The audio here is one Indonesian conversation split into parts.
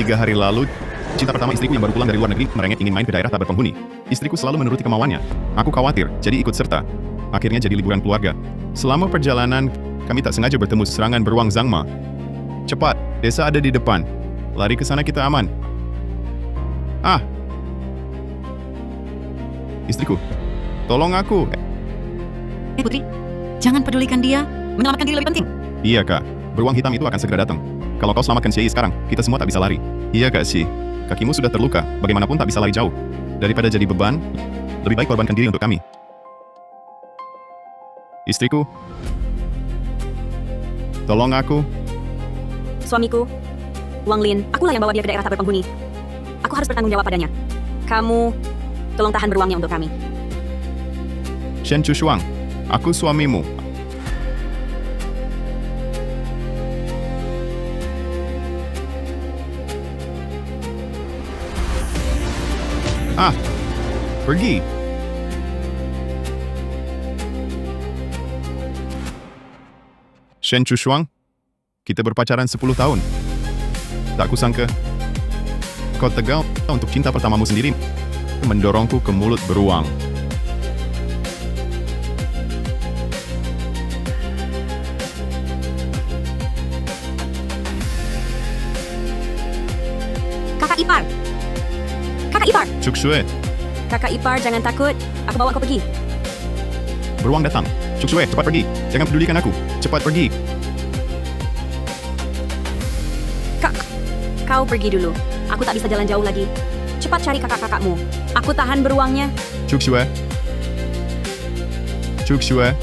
3 hari lalu, cinta pertama istriku yang baru pulang dari luar negeri merengek ingin main ke daerah tak berpenghuni. Istriku selalu menuruti kemauannya. Aku khawatir, jadi ikut serta. Akhirnya jadi liburan keluarga. Selama perjalanan, kami tak sengaja bertemu serangan beruang Zangma. Cepat, desa ada di depan. Lari ke sana kita aman. Ah! Istriku, tolong aku. Putri, jangan pedulikan dia. Menyelamatkan diri lebih penting. Iya kak, beruang hitam itu akan segera datang. Kalau kau selamatkan Xie sekarang, kita semua tak bisa lari. Iya kak Xie, kakimu sudah terluka, bagaimanapun tak bisa lari jauh. Daripada jadi beban, lebih baik korbankan diri untuk kami. Istriku, tolong aku. Suamiku, Wang Lin, akulah yang bawa dia ke daerah tak berpenghuni. Aku harus bertanggung jawab padanya. Kamu, tolong tahan beruangnya untuk kami. Shen Chushuang, aku suamimu. Ah, pergi. Shen Chushuang, kita berpacaran 10 tahun. Tak kusangka, kau tegal untuk cinta pertamamu sendiri, mendorongku ke mulut beruang. Kakak ipar! Kakak ipar! Cuksue, Kakak ipar, jangan takut. Aku bawa kau pergi. beruang datang. Cuksue, cepat pergi. Jangan pedulikan aku. Cepat pergi. Kau pergi dulu. Aku tak bisa jalan jauh lagi. Cepat cari kakak-kakakmu. Aku tahan beruangnya. Cuksue. Cuksue.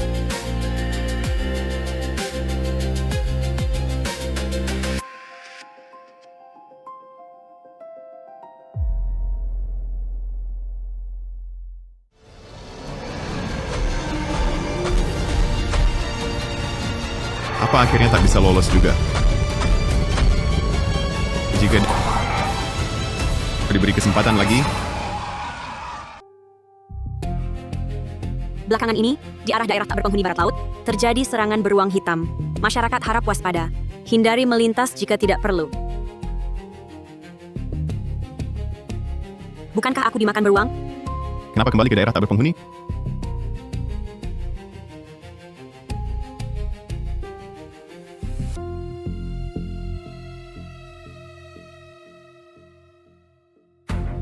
Apa akhirnya tak bisa lolos juga? Jika diberi kesempatan lagi, Belakangan ini, di arah daerah tak berpenghuni barat laut, terjadi serangan beruang hitam. Masyarakat harap waspada. Hindari melintas jika tidak perlu. Bukankah aku dimakan beruang? kenapa kembali ke daerah tak berpenghuni?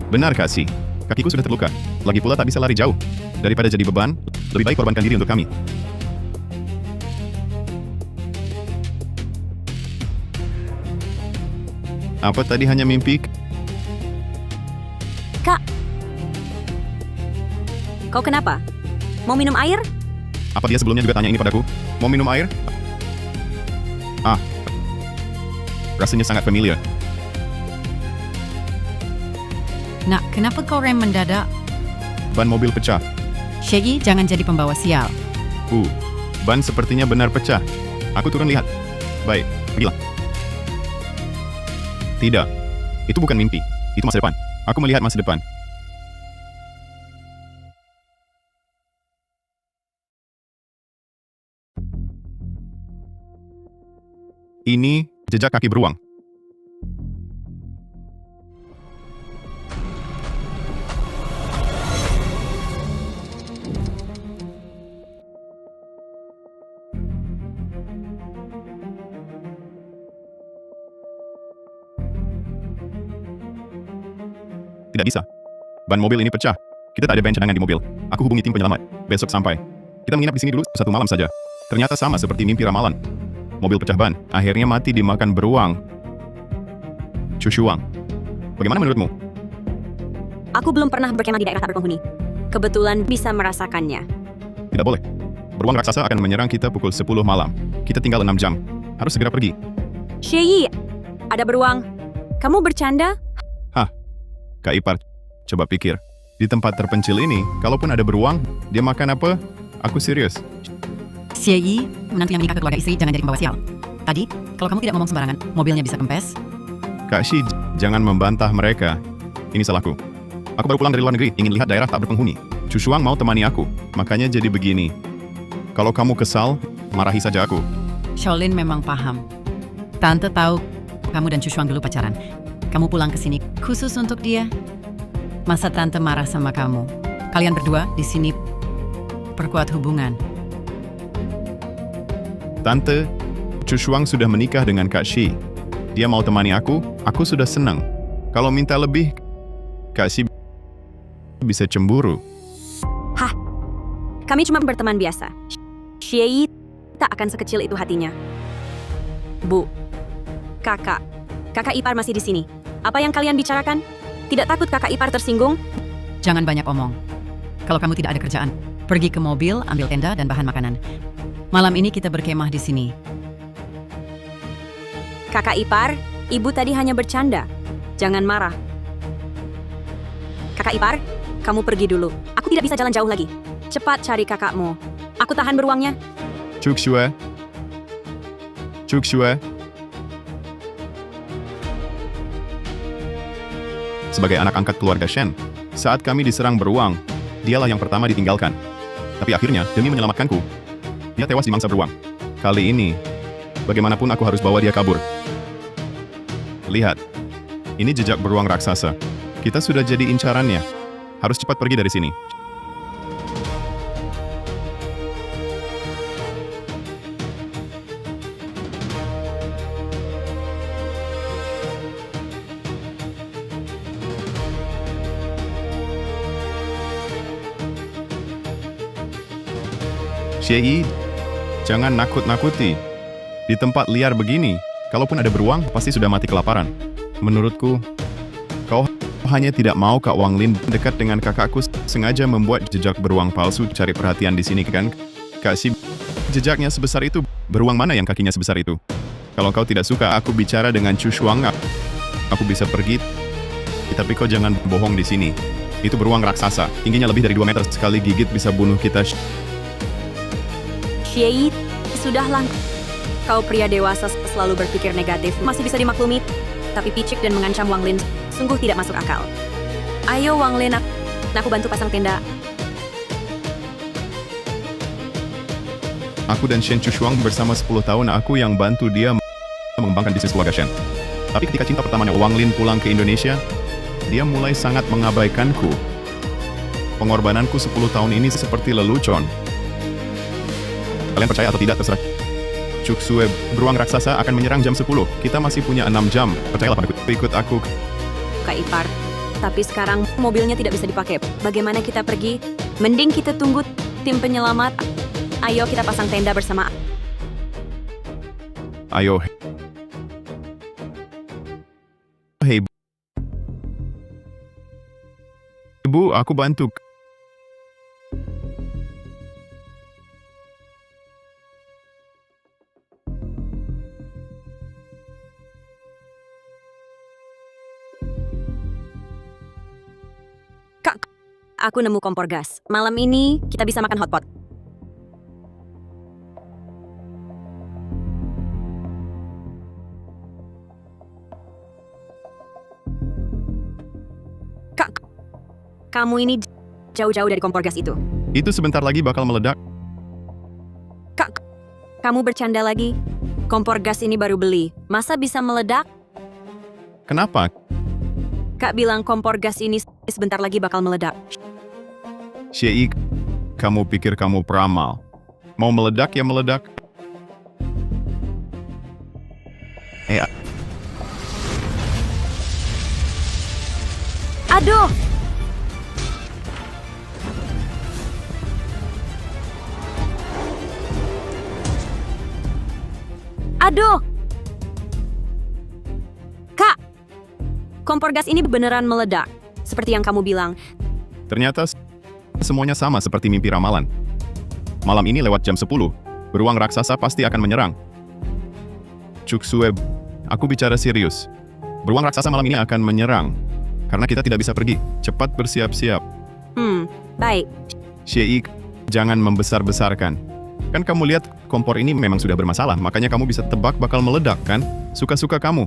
Benar, Kasih. Kakiku sudah terluka. Lagi pula tak bisa lari jauh. Daripada jadi beban, lebih baik korbankan diri untuk kami. Apa tadi hanya mimpi? Kak! Kau kenapa? Mau minum air? Apa dia sebelumnya juga tanya ini padaku? Mau minum air? Ah. Rasanya sangat familiar. Nak, kenapa kau rem mendadak? Ban mobil pecah. Xie, jangan jadi pembawa sial. Ban sepertinya benar pecah. Aku turun lihat. Baik, pergilah. Tidak. Itu bukan mimpi. Itu masa depan. Aku melihat masa depan. Ini jejak kaki beruang. Tidak bisa. Ban mobil ini pecah. Kita tak ada ban cadangan di mobil. Aku hubungi tim penyelamat. Besok sampai. Kita menginap di sini dulu 1 malam saja. Ternyata sama seperti mimpi ramalan. Mobil pecah ban. Akhirnya mati dimakan beruang. Chushuang, bagaimana menurutmu? Aku belum pernah berkemah di daerah tak berpenghuni. Kebetulan bisa merasakannya. Tidak boleh. Beruang raksasa akan menyerang kita pukul 10 malam. Kita tinggal 6 jam. Harus segera pergi. Xie, ada beruang. Kamu bercanda? Kak Ipar, coba pikir. Di tempat terpencil ini, kalaupun ada beruang, dia makan apa? Aku serius. Xie, menantu yang menikah ke keluarga istri jangan jadi pembawa sial. Tadi, kalau kamu tidak ngomong sembarangan, mobilnya bisa kempes. Kak Shi, jangan membantah mereka. Ini salahku. Aku baru pulang dari luar negeri, ingin lihat daerah tak berpenghuni. Chushuang mau temani aku, makanya jadi begini. Kalau kamu kesal, marahi saja aku. Shaolin memang paham. Tante tahu kamu dan Chushuang dulu pacaran. kamu pulang ke sini khusus untuk dia. Masa tante marah sama kamu? Kalian berdua di sini perkuat hubungan. Tante, Chu Shuang sudah menikah dengan Kak Shi. Dia mau temani aku sudah senang. Kalau minta lebih, Kak Shi bisa cemburu. Hah? Kami cuma berteman biasa. Xie tak akan sekecil itu hatinya. Bu, kakak ipar masih di sini. Apa yang kalian bicarakan? Tidak takut kakak ipar tersinggung? Jangan banyak omong. Kalau kamu tidak ada kerjaan, pergi ke mobil, ambil tenda dan bahan makanan. Malam ini kita berkemah di sini. Kakak ipar, ibu tadi hanya bercanda. Jangan marah. Kakak ipar, kamu pergi dulu. Aku tidak bisa jalan jauh lagi. Cepat cari kakakmu. Aku tahan beruangnya. Chuk Shue. Sebagai anak angkat keluarga Shen, saat kami diserang beruang, dialah yang pertama ditinggalkan. Tapi akhirnya, demi menyelamatkanku, dia tewas di mangsa beruang. Kali ini, bagaimanapun aku harus bawa dia kabur. Lihat, ini jejak beruang raksasa. Kita sudah jadi incarannya. Harus cepat pergi dari sini. Xie, jangan nakut-nakuti. Di tempat liar begini, kalaupun ada beruang, pasti sudah mati kelaparan. Menurutku, kau hanya tidak mau Kak Wang Lin dekat dengan kakakku, sengaja membuat jejak beruang palsu cari perhatian di sini, kan? Kak Xi, jejaknya sebesar itu, beruang mana yang kakinya sebesar itu? Kalau kau tidak suka aku bicara dengan Chu Shuang, aku bisa pergi. Tapi kau jangan bohong di sini. Itu beruang raksasa, tingginya lebih dari 2 meter, sekali gigit bisa bunuh kita. Xie, sudahlah. Kau pria dewasa selalu berpikir negatif. Masih bisa dimaklumi. Tapi picik dan mengancam Wang Lin sungguh tidak masuk akal. Ayo Wang Lin, aku bantu pasang tenda. Aku dan Shen Chu Shuang bersama 10 tahun aku yang bantu dia mengembangkan bisnis keluarga Shen. Tapi ketika cinta pertamanya Wang Lin pulang ke Indonesia, dia mulai sangat mengabaikanku. Pengorbananku 10 tahun ini seperti lelucon. Kalian percaya atau tidak terserah. Chuk Shue, beruang raksasa akan menyerang jam 10. Kita masih punya 6 jam. Percayalah padaku. Ikut aku. Kak ipar, tapi sekarang mobilnya tidak bisa dipakai. Bagaimana kita pergi? Mending kita tunggu tim penyelamat. Ayo kita pasang tenda bersama. Ayo. Hei. Ibu, aku bantu. Aku nemu kompor gas. Malam ini kita bisa makan hotpot. Kak, kamu ini jauh-jauh dari kompor gas itu. Itu sebentar lagi bakal meledak. Kak, kamu bercanda lagi? Kompor gas ini baru beli. Masa bisa meledak? Kenapa? Kak bilang kompor gas ini sebentar lagi bakal meledak. Xie, kamu pikir kamu peramal? Mau meledak ya meledak? Aduh! Aduh! Kak! Kompor gas ini beneran meledak. Seperti yang kamu bilang. Ternyata semuanya sama seperti mimpi ramalan. Malam ini lewat jam 10, beruang raksasa pasti akan menyerang. Chuk Shue, aku bicara serius. Beruang raksasa malam ini akan menyerang. Karena kita tidak bisa pergi. Cepat bersiap-siap. Baik. Xie, jangan membesar-besarkan. Kan kamu lihat kompor ini memang sudah bermasalah, makanya kamu bisa tebak bakal meledak, kan? Suka-suka kamu.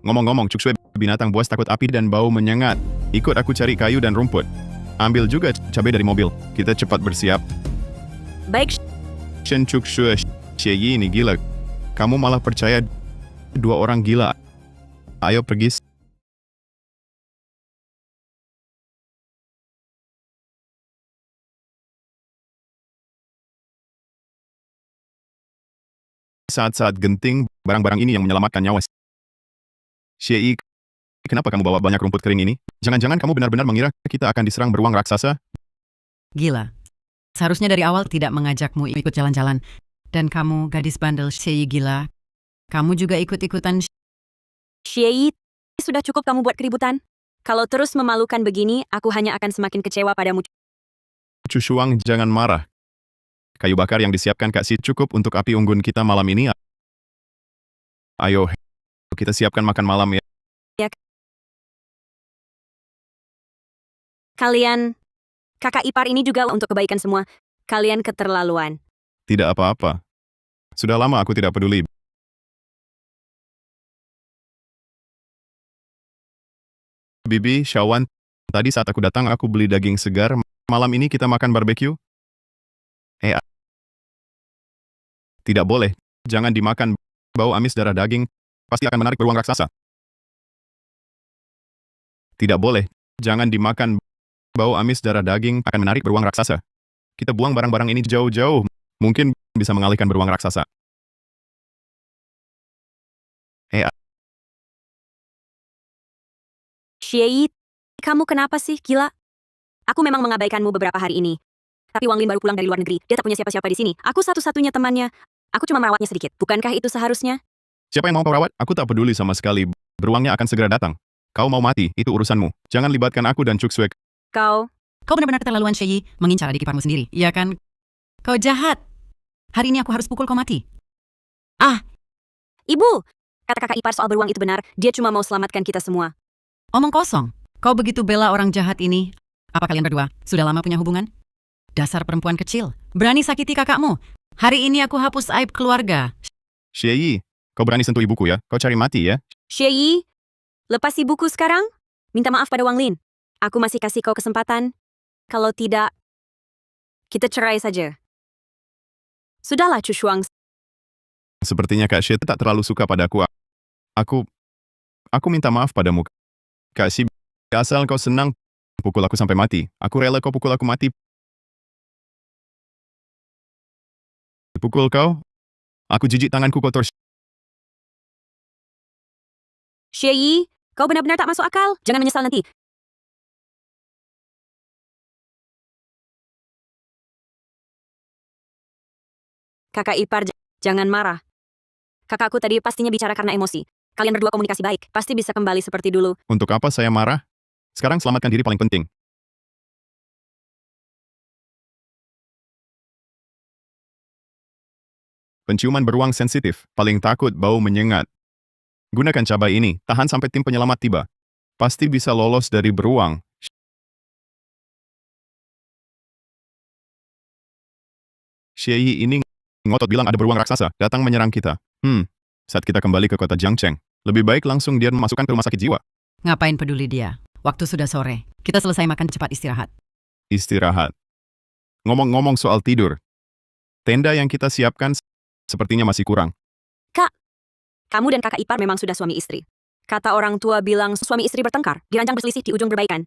Ngomong-ngomong, Chuk Shue, binatang buas takut api dan bau menyengat. Ikut aku cari kayu dan rumput. Ambil juga cabai dari mobil. Kita cepat bersiap. Baik. Shen Chuk Shue, Xie ini gila. Kamu malah percaya 2 orang gila. Ayo pergi. Saat-saat genting, barang-barang ini yang menyelamatkan nyawa. Xie, kenapa kamu bawa banyak rumput kering ini? Jangan-jangan kamu benar-benar mengira kita akan diserang beruang raksasa? Gila. Seharusnya dari awal tidak mengajakmu ikut jalan-jalan. Dan kamu, gadis bandel Xie gila. Kamu juga ikut-ikutan. Xie, sudah cukup kamu buat keributan. Kalau terus memalukan begini, aku hanya akan semakin kecewa padamu. Chu Shuang, jangan marah. Kayu bakar yang disiapkan Kak Si cukup untuk api unggun kita malam ini. Ayo, kita siapkan makan malam ya. Kalian, kakak ipar ini juga untuk kebaikan semua. Kalian keterlaluan. Tidak apa-apa. Sudah lama aku tidak peduli. Bibi, Shawan, tadi saat aku datang aku beli daging segar. Malam ini kita makan barbeque? Tidak boleh. Jangan dimakan. Bau amis darah daging pasti akan menarik beruang raksasa. Tidak boleh. Jangan dimakan. Bau amis darah daging akan menarik beruang raksasa. Kita buang barang-barang ini jauh-jauh. Mungkin bisa mengalihkan beruang raksasa. Xie, kamu kenapa sih, gila? Aku memang mengabaikanmu beberapa hari ini. Tapi Wang Lin baru pulang dari luar negeri. Dia tak punya siapa-siapa di sini. Aku satu-satunya temannya. Aku cuma merawatnya sedikit. Bukankah itu seharusnya? Siapa yang mau kau rawat? Aku tak peduli sama sekali. Beruangnya akan segera datang. Kau mau mati, itu urusanmu. Jangan libatkan aku dan Cuk Swek. Kau Benar-benar keterlaluan, Xie. Mengincar adik iparmu sendiri. Iya kan? Kau jahat. Hari ini aku harus pukul kau mati. Ibu! Kata kakak ipar soal beruang itu benar. Dia cuma mau selamatkan kita semua. Omong kosong. Kau begitu bela orang jahat ini. Apa kalian berdua sudah lama punya hubungan? Dasar perempuan kecil. Berani sakiti kakakmu. Hari ini aku hapus aib keluarga. Xie, kau berani sentuh ibuku ya? Kau cari mati ya? Xie, lepas ibuku sekarang. Minta maaf pada Wang Lin. Aku masih kasih kau kesempatan. Kalau tidak, kita cerai saja. Sudahlah, Chu Shuang. Sepertinya Kak Xie tak terlalu suka padaku. Aku minta maaf padamu. Kak Xie, asal kau senang, pukul aku sampai mati. Aku rela kau pukul aku mati. Pukul kau? Aku jijik tanganku kotor. Xie, kau benar-benar tak masuk akal. Jangan menyesal nanti. Kakak ipar, jangan marah. Kakakku tadi pastinya bicara karena emosi. Kalian berdua komunikasi baik. Pasti bisa kembali seperti dulu. Untuk apa saya marah? Sekarang selamatkan diri paling penting. Penciuman beruang sensitif, paling takut bau menyengat. Gunakan cabai ini, tahan sampai tim penyelamat tiba. Pasti bisa lolos dari beruang. Xie ini ngotot bilang ada beruang raksasa, datang menyerang kita. Saat kita kembali ke kota Jiangcheng, lebih baik langsung dia memasukkan ke rumah sakit jiwa. Ngapain peduli dia? Waktu sudah sore. Kita selesai makan, cepat istirahat. Istirahat. Ngomong-ngomong soal tidur, tenda yang kita siapkan sepertinya masih kurang. Kamu dan kakak ipar memang sudah suami istri. Kata orang tua bilang suami istri bertengkar, dirancang berselisih di ujung berbaikan.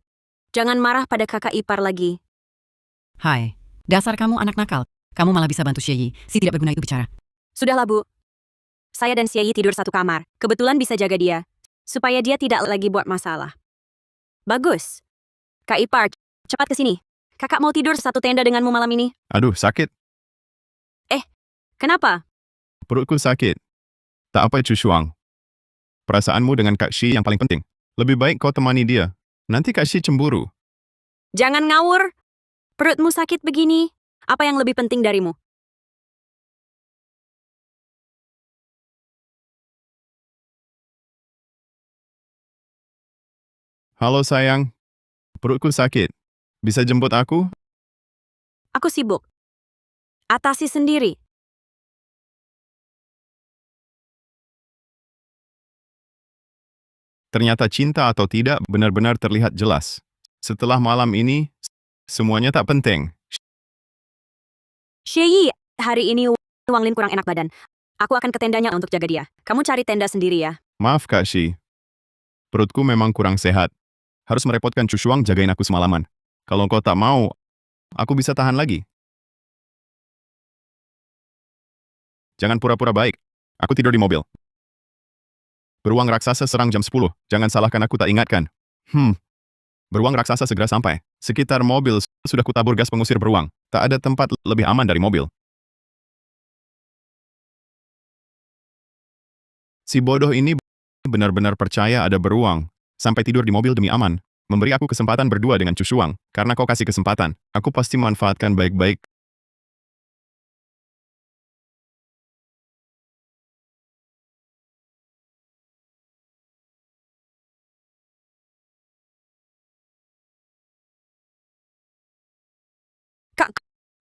Jangan marah pada kakak ipar lagi. Hai, dasar kamu anak nakal. Kamu malah bisa bantu Xie. Si tidak berguna itu bicara. Sudahlah, Bu. Saya dan Xie tidur satu kamar. Kebetulan bisa jaga dia. Supaya dia tidak lagi buat masalah. Bagus. Kak ipar, cepat ke sini. Kakak mau tidur satu tenda denganmu malam ini. Aduh, sakit. Kenapa? Perutku sakit. Tak apa, Chu Shuang. Perasaanmu dengan Kak Xie yang paling penting. Lebih baik kau temani dia. Nanti Kak Xie cemburu. Jangan ngawur. Perutmu sakit begini. Apa yang lebih penting darimu? Halo sayang, perutku sakit. Bisa jemput aku? Aku sibuk. Atasi sendiri. Ternyata cinta atau tidak benar-benar terlihat jelas. Setelah malam ini, semuanya tak penting. Xie, hari ini Wang Lin kurang enak badan. Aku akan ke tendanya untuk jaga dia. Kamu cari tenda sendiri ya. Maaf Kak Xie, Perutku memang kurang sehat. Harus merepotkan Chu Shuang jagain aku semalaman. Kalau kau tak mau, aku bisa tahan lagi. Jangan pura-pura baik. Aku tidur di mobil. Beruang raksasa serang jam 10. Jangan salahkan aku tak ingatkan. Beruang raksasa segera sampai. Sekitar mobil sudah kutabur gas pengusir beruang. Tak ada tempat lebih aman dari mobil. Si bodoh ini benar-benar percaya ada beruang. Sampai tidur di mobil demi aman. Memberi aku kesempatan berdua dengan Chu Shuang. Karena kau kasih kesempatan, aku pasti manfaatkan baik-baik. Kak,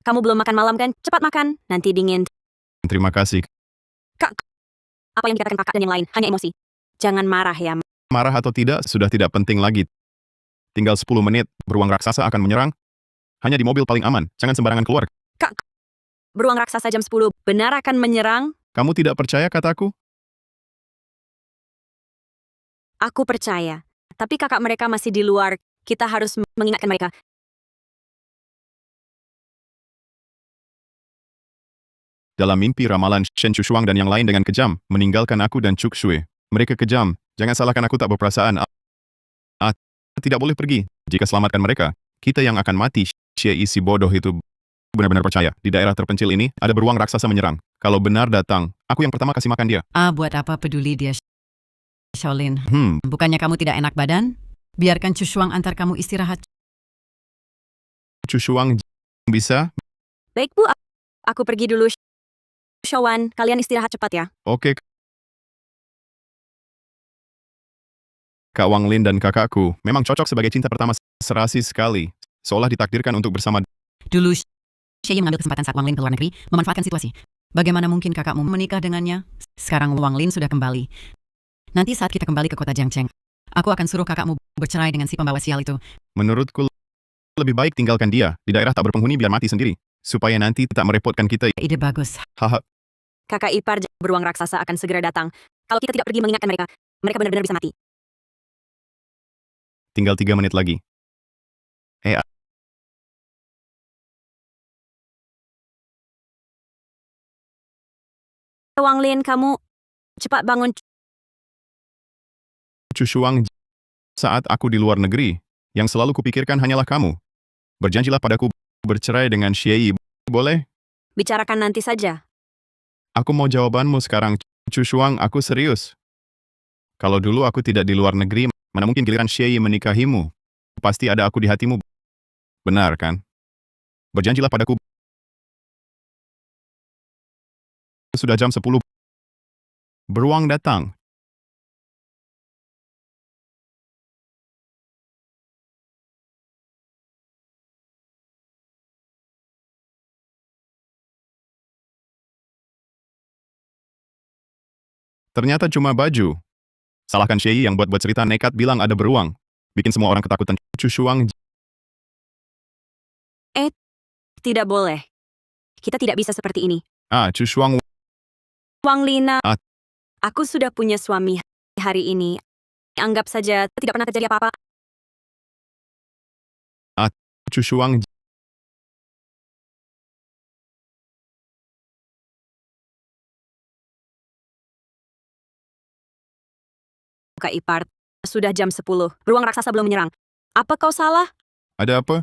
kamu belum makan malam kan? Cepat makan, nanti dingin. Terima kasih. Kak, apa yang dikatakan kakak dan yang lain? Hanya emosi. Jangan marah ya. Marah atau tidak sudah tidak penting lagi. Tinggal 10 menit, beruang raksasa akan menyerang. Hanya di mobil paling aman, jangan sembarangan keluar. Kak, beruang raksasa jam 10 benar akan menyerang? Kamu tidak percaya kataku? Aku percaya. Tapi kakak mereka masih di luar. Kita harus mengingatkan mereka. Dalam mimpi ramalan Shen Chu Shuang dan yang lain dengan kejam, meninggalkan aku dan Cuk Shui. Mereka kejam, jangan salahkan aku tak berperasaan. Tidak boleh pergi. Jika selamatkan mereka, kita yang akan mati. Xie si bodoh itu benar-benar percaya. Di daerah terpencil ini, ada beruang raksasa menyerang. Kalau benar datang, aku yang pertama kasih makan dia. Buat apa peduli dia, Shaolin? Hmm, Bukannya kamu tidak enak badan? Biarkan Chu Shuang antar kamu istirahat. Chu Shuang bisa? Baik Bu, aku pergi dulu. Shawan, kalian istirahat cepat ya. Oke. Kak Wang Lin dan kakakku memang cocok sebagai cinta pertama, serasi sekali. Seolah ditakdirkan untuk bersama. Dulu, Xie mengambil kesempatan saat Wang Lin keluar negeri, memanfaatkan situasi. Bagaimana mungkin kakakmu menikah dengannya? Sekarang Wang Lin sudah kembali. Nanti saat kita kembali ke kota Jiangcheng, aku akan suruh kakakmu bercerai dengan si pembawa sial itu. Menurutku, lebih baik tinggalkan dia di daerah tak berpenghuni biar mati sendiri. Supaya nanti tak merepotkan kita. Ide bagus. Haha, Kakak ipar beruang raksasa akan segera datang. Kalau kita tidak pergi mengingatkan mereka, mereka benar-benar bisa mati. tinggal 3 menit lagi. Wang Lin, kamu cepat bangun. Chu Shuang, saat aku di luar negeri, yang selalu kupikirkan hanyalah kamu. Berjanjilah padaku bercerai dengan Xie, boleh? Bicarakan nanti saja. Aku mau jawabanmu sekarang, Chu Shuang, aku serius. Kalau dulu aku tidak di luar negeri, mana mungkin giliran Xie menikahimu? Pasti ada aku di hatimu. Benar kan? Berjanjilah padaku. Sudah jam 10. Beruang datang. Ternyata cuma baju. Salahkan Xie yang buat-buat cerita nekat bilang ada beruang. Bikin semua orang ketakutan. Chu Shuang, Tidak boleh. Kita tidak bisa seperti ini. Chu Shuang, Wang Lina, Ah. aku sudah punya suami hari ini. Anggap saja tidak pernah terjadi apa-apa. Chu Shuang, Kak ipar, sudah jam 10. Beruang raksasa belum menyerang. Apa kau salah? ada apa?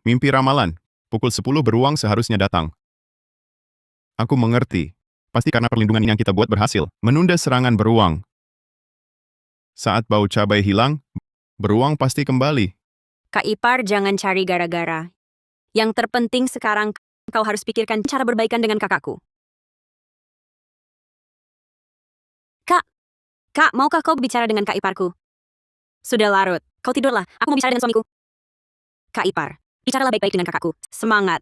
Mimpi ramalan. Pukul 10 beruang seharusnya datang. Aku mengerti. Pasti karena perlindungan yang kita buat berhasil. Menunda serangan beruang. Saat bau cabai hilang, beruang pasti kembali. Kak ipar, jangan cari gara-gara. Yang terpenting sekarang kau harus pikirkan cara berbaikan dengan kakakku. Kak, maukah kau bicara dengan Kak iparku? Sudah larut. Kau tidurlah. Aku mau bicara dengan suamiku. Kak ipar, bicaralah baik-baik dengan kakakku. Semangat.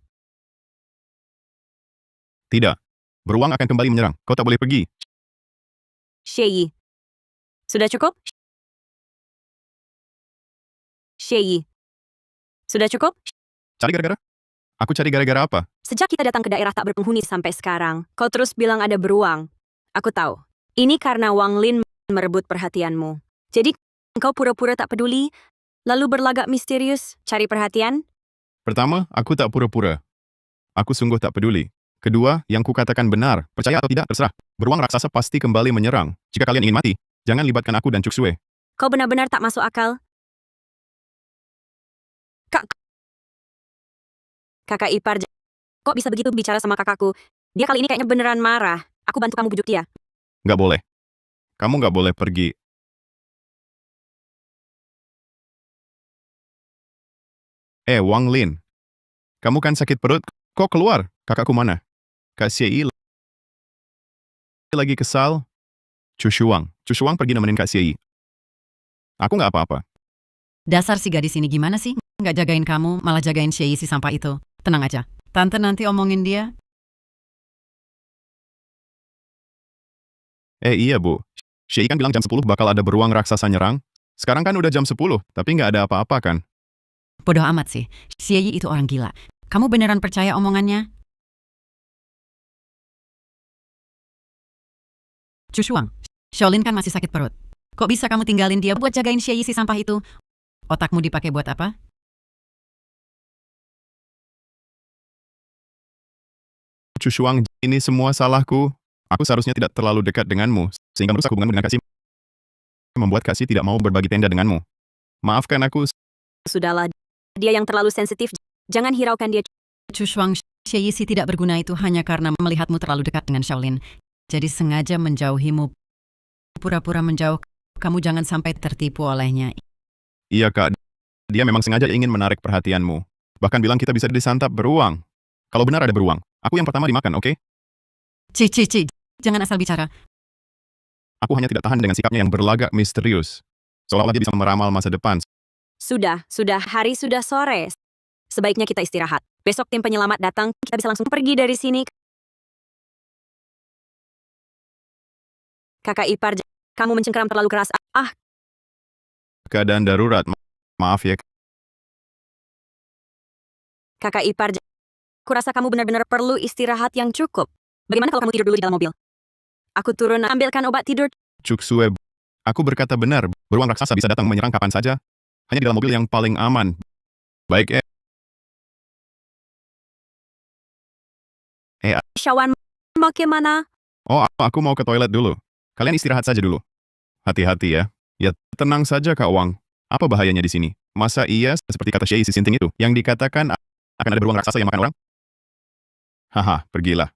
Tidak. Beruang akan kembali menyerang. Kau tak boleh pergi. Xie. Sudah cukup? Xie. Sudah cukup? Cari gara-gara? Aku cari gara-gara apa? Sejak kita datang ke daerah tak berpenghuni sampai sekarang, kau terus bilang ada beruang. Aku tahu. Ini karena Wang Lin merebut perhatianmu. Jadi, Engkau pura-pura tak peduli, lalu berlagak misterius, cari perhatian? Pertama, aku tak pura-pura. Aku sungguh tak peduli. Kedua, yang kukatakan benar, percaya atau tidak, terserah. Beruang raksasa pasti kembali menyerang. Jika kalian ingin mati, jangan libatkan aku dan Cuksue. Kau benar-benar tak masuk akal. Kakak ipar, kok bisa begitu bicara sama kakakku? Dia kali ini kayaknya beneran marah. Aku bantu kamu bujuk dia. Nggak boleh. Kamu nggak boleh pergi. Wang Lin. Kamu kan sakit perut? Kok keluar? Kakakku mana? Kak Siei lagi kesal? Cushuang. Cushuang pergi nemenin Kak Siei. Aku nggak apa-apa. Dasar si gadis ini gimana sih? Nggak jagain kamu, malah jagain Shay si sampah itu. Tenang aja. Tante nanti omongin dia. Iya Bu. Siei kan bilang jam 10 bakal ada beruang raksasa nyerang. Sekarang kan udah jam 10, tapi nggak ada apa-apa kan? Bodoh amat sih. Shay itu orang gila. Kamu beneran percaya omongannya? Cushuang, Shaolin kan masih sakit perut. Kok bisa kamu tinggalin dia buat jagain Shay si sampah itu? Otakmu dipakai buat apa? Cushuang, ini semua salahku. Aku seharusnya tidak terlalu dekat denganmu, sehingga merusak hubunganmu dengan Kak Si. Membuat Kak Si tidak mau berbagi tenda denganmu. Maafkan aku. Sudahlah, dia yang terlalu sensitif. Jangan hiraukan dia. Cushuang, Shay si tidak berguna itu hanya karena melihatmu terlalu dekat dengan Shaolin. Jadi sengaja menjauhimu. Pura-pura menjauh. Kamu jangan sampai tertipu olehnya. Iya Kak, dia memang sengaja ingin menarik perhatianmu. Bahkan bilang kita bisa disantap beruang. Kalau benar ada beruang, aku yang pertama dimakan, oke? Ci, jangan asal bicara. Aku hanya tidak tahan dengan sikapnya yang berlagak misterius. Seolah-olah dia bisa meramal masa depan. Sudah, hari sudah sore. Sebaiknya kita istirahat. Besok tim penyelamat datang, kita bisa langsung pergi dari sini. Kakak ipar, kamu mencengkeram terlalu keras. Keadaan darurat, maaf ya. Kakak ipar, kurasa kamu benar-benar perlu istirahat yang cukup. Bagaimana kalau kamu tidur dulu di dalam mobil? Aku turun ambilkan obat tidur. Cuksue, aku berkata benar, beruang raksasa bisa datang menyerang kapan saja. Hanya di dalam mobil yang paling aman. Baik, Shawan, bagaimana? aku mau ke toilet dulu. Kalian istirahat saja dulu. Hati-hati ya. Ya, tenang saja Kak Wang. Apa bahayanya di sini? Masa iya, seperti kata Shei si Sinting itu, yang dikatakan akan ada beruang raksasa yang makan orang? Haha, pergilah.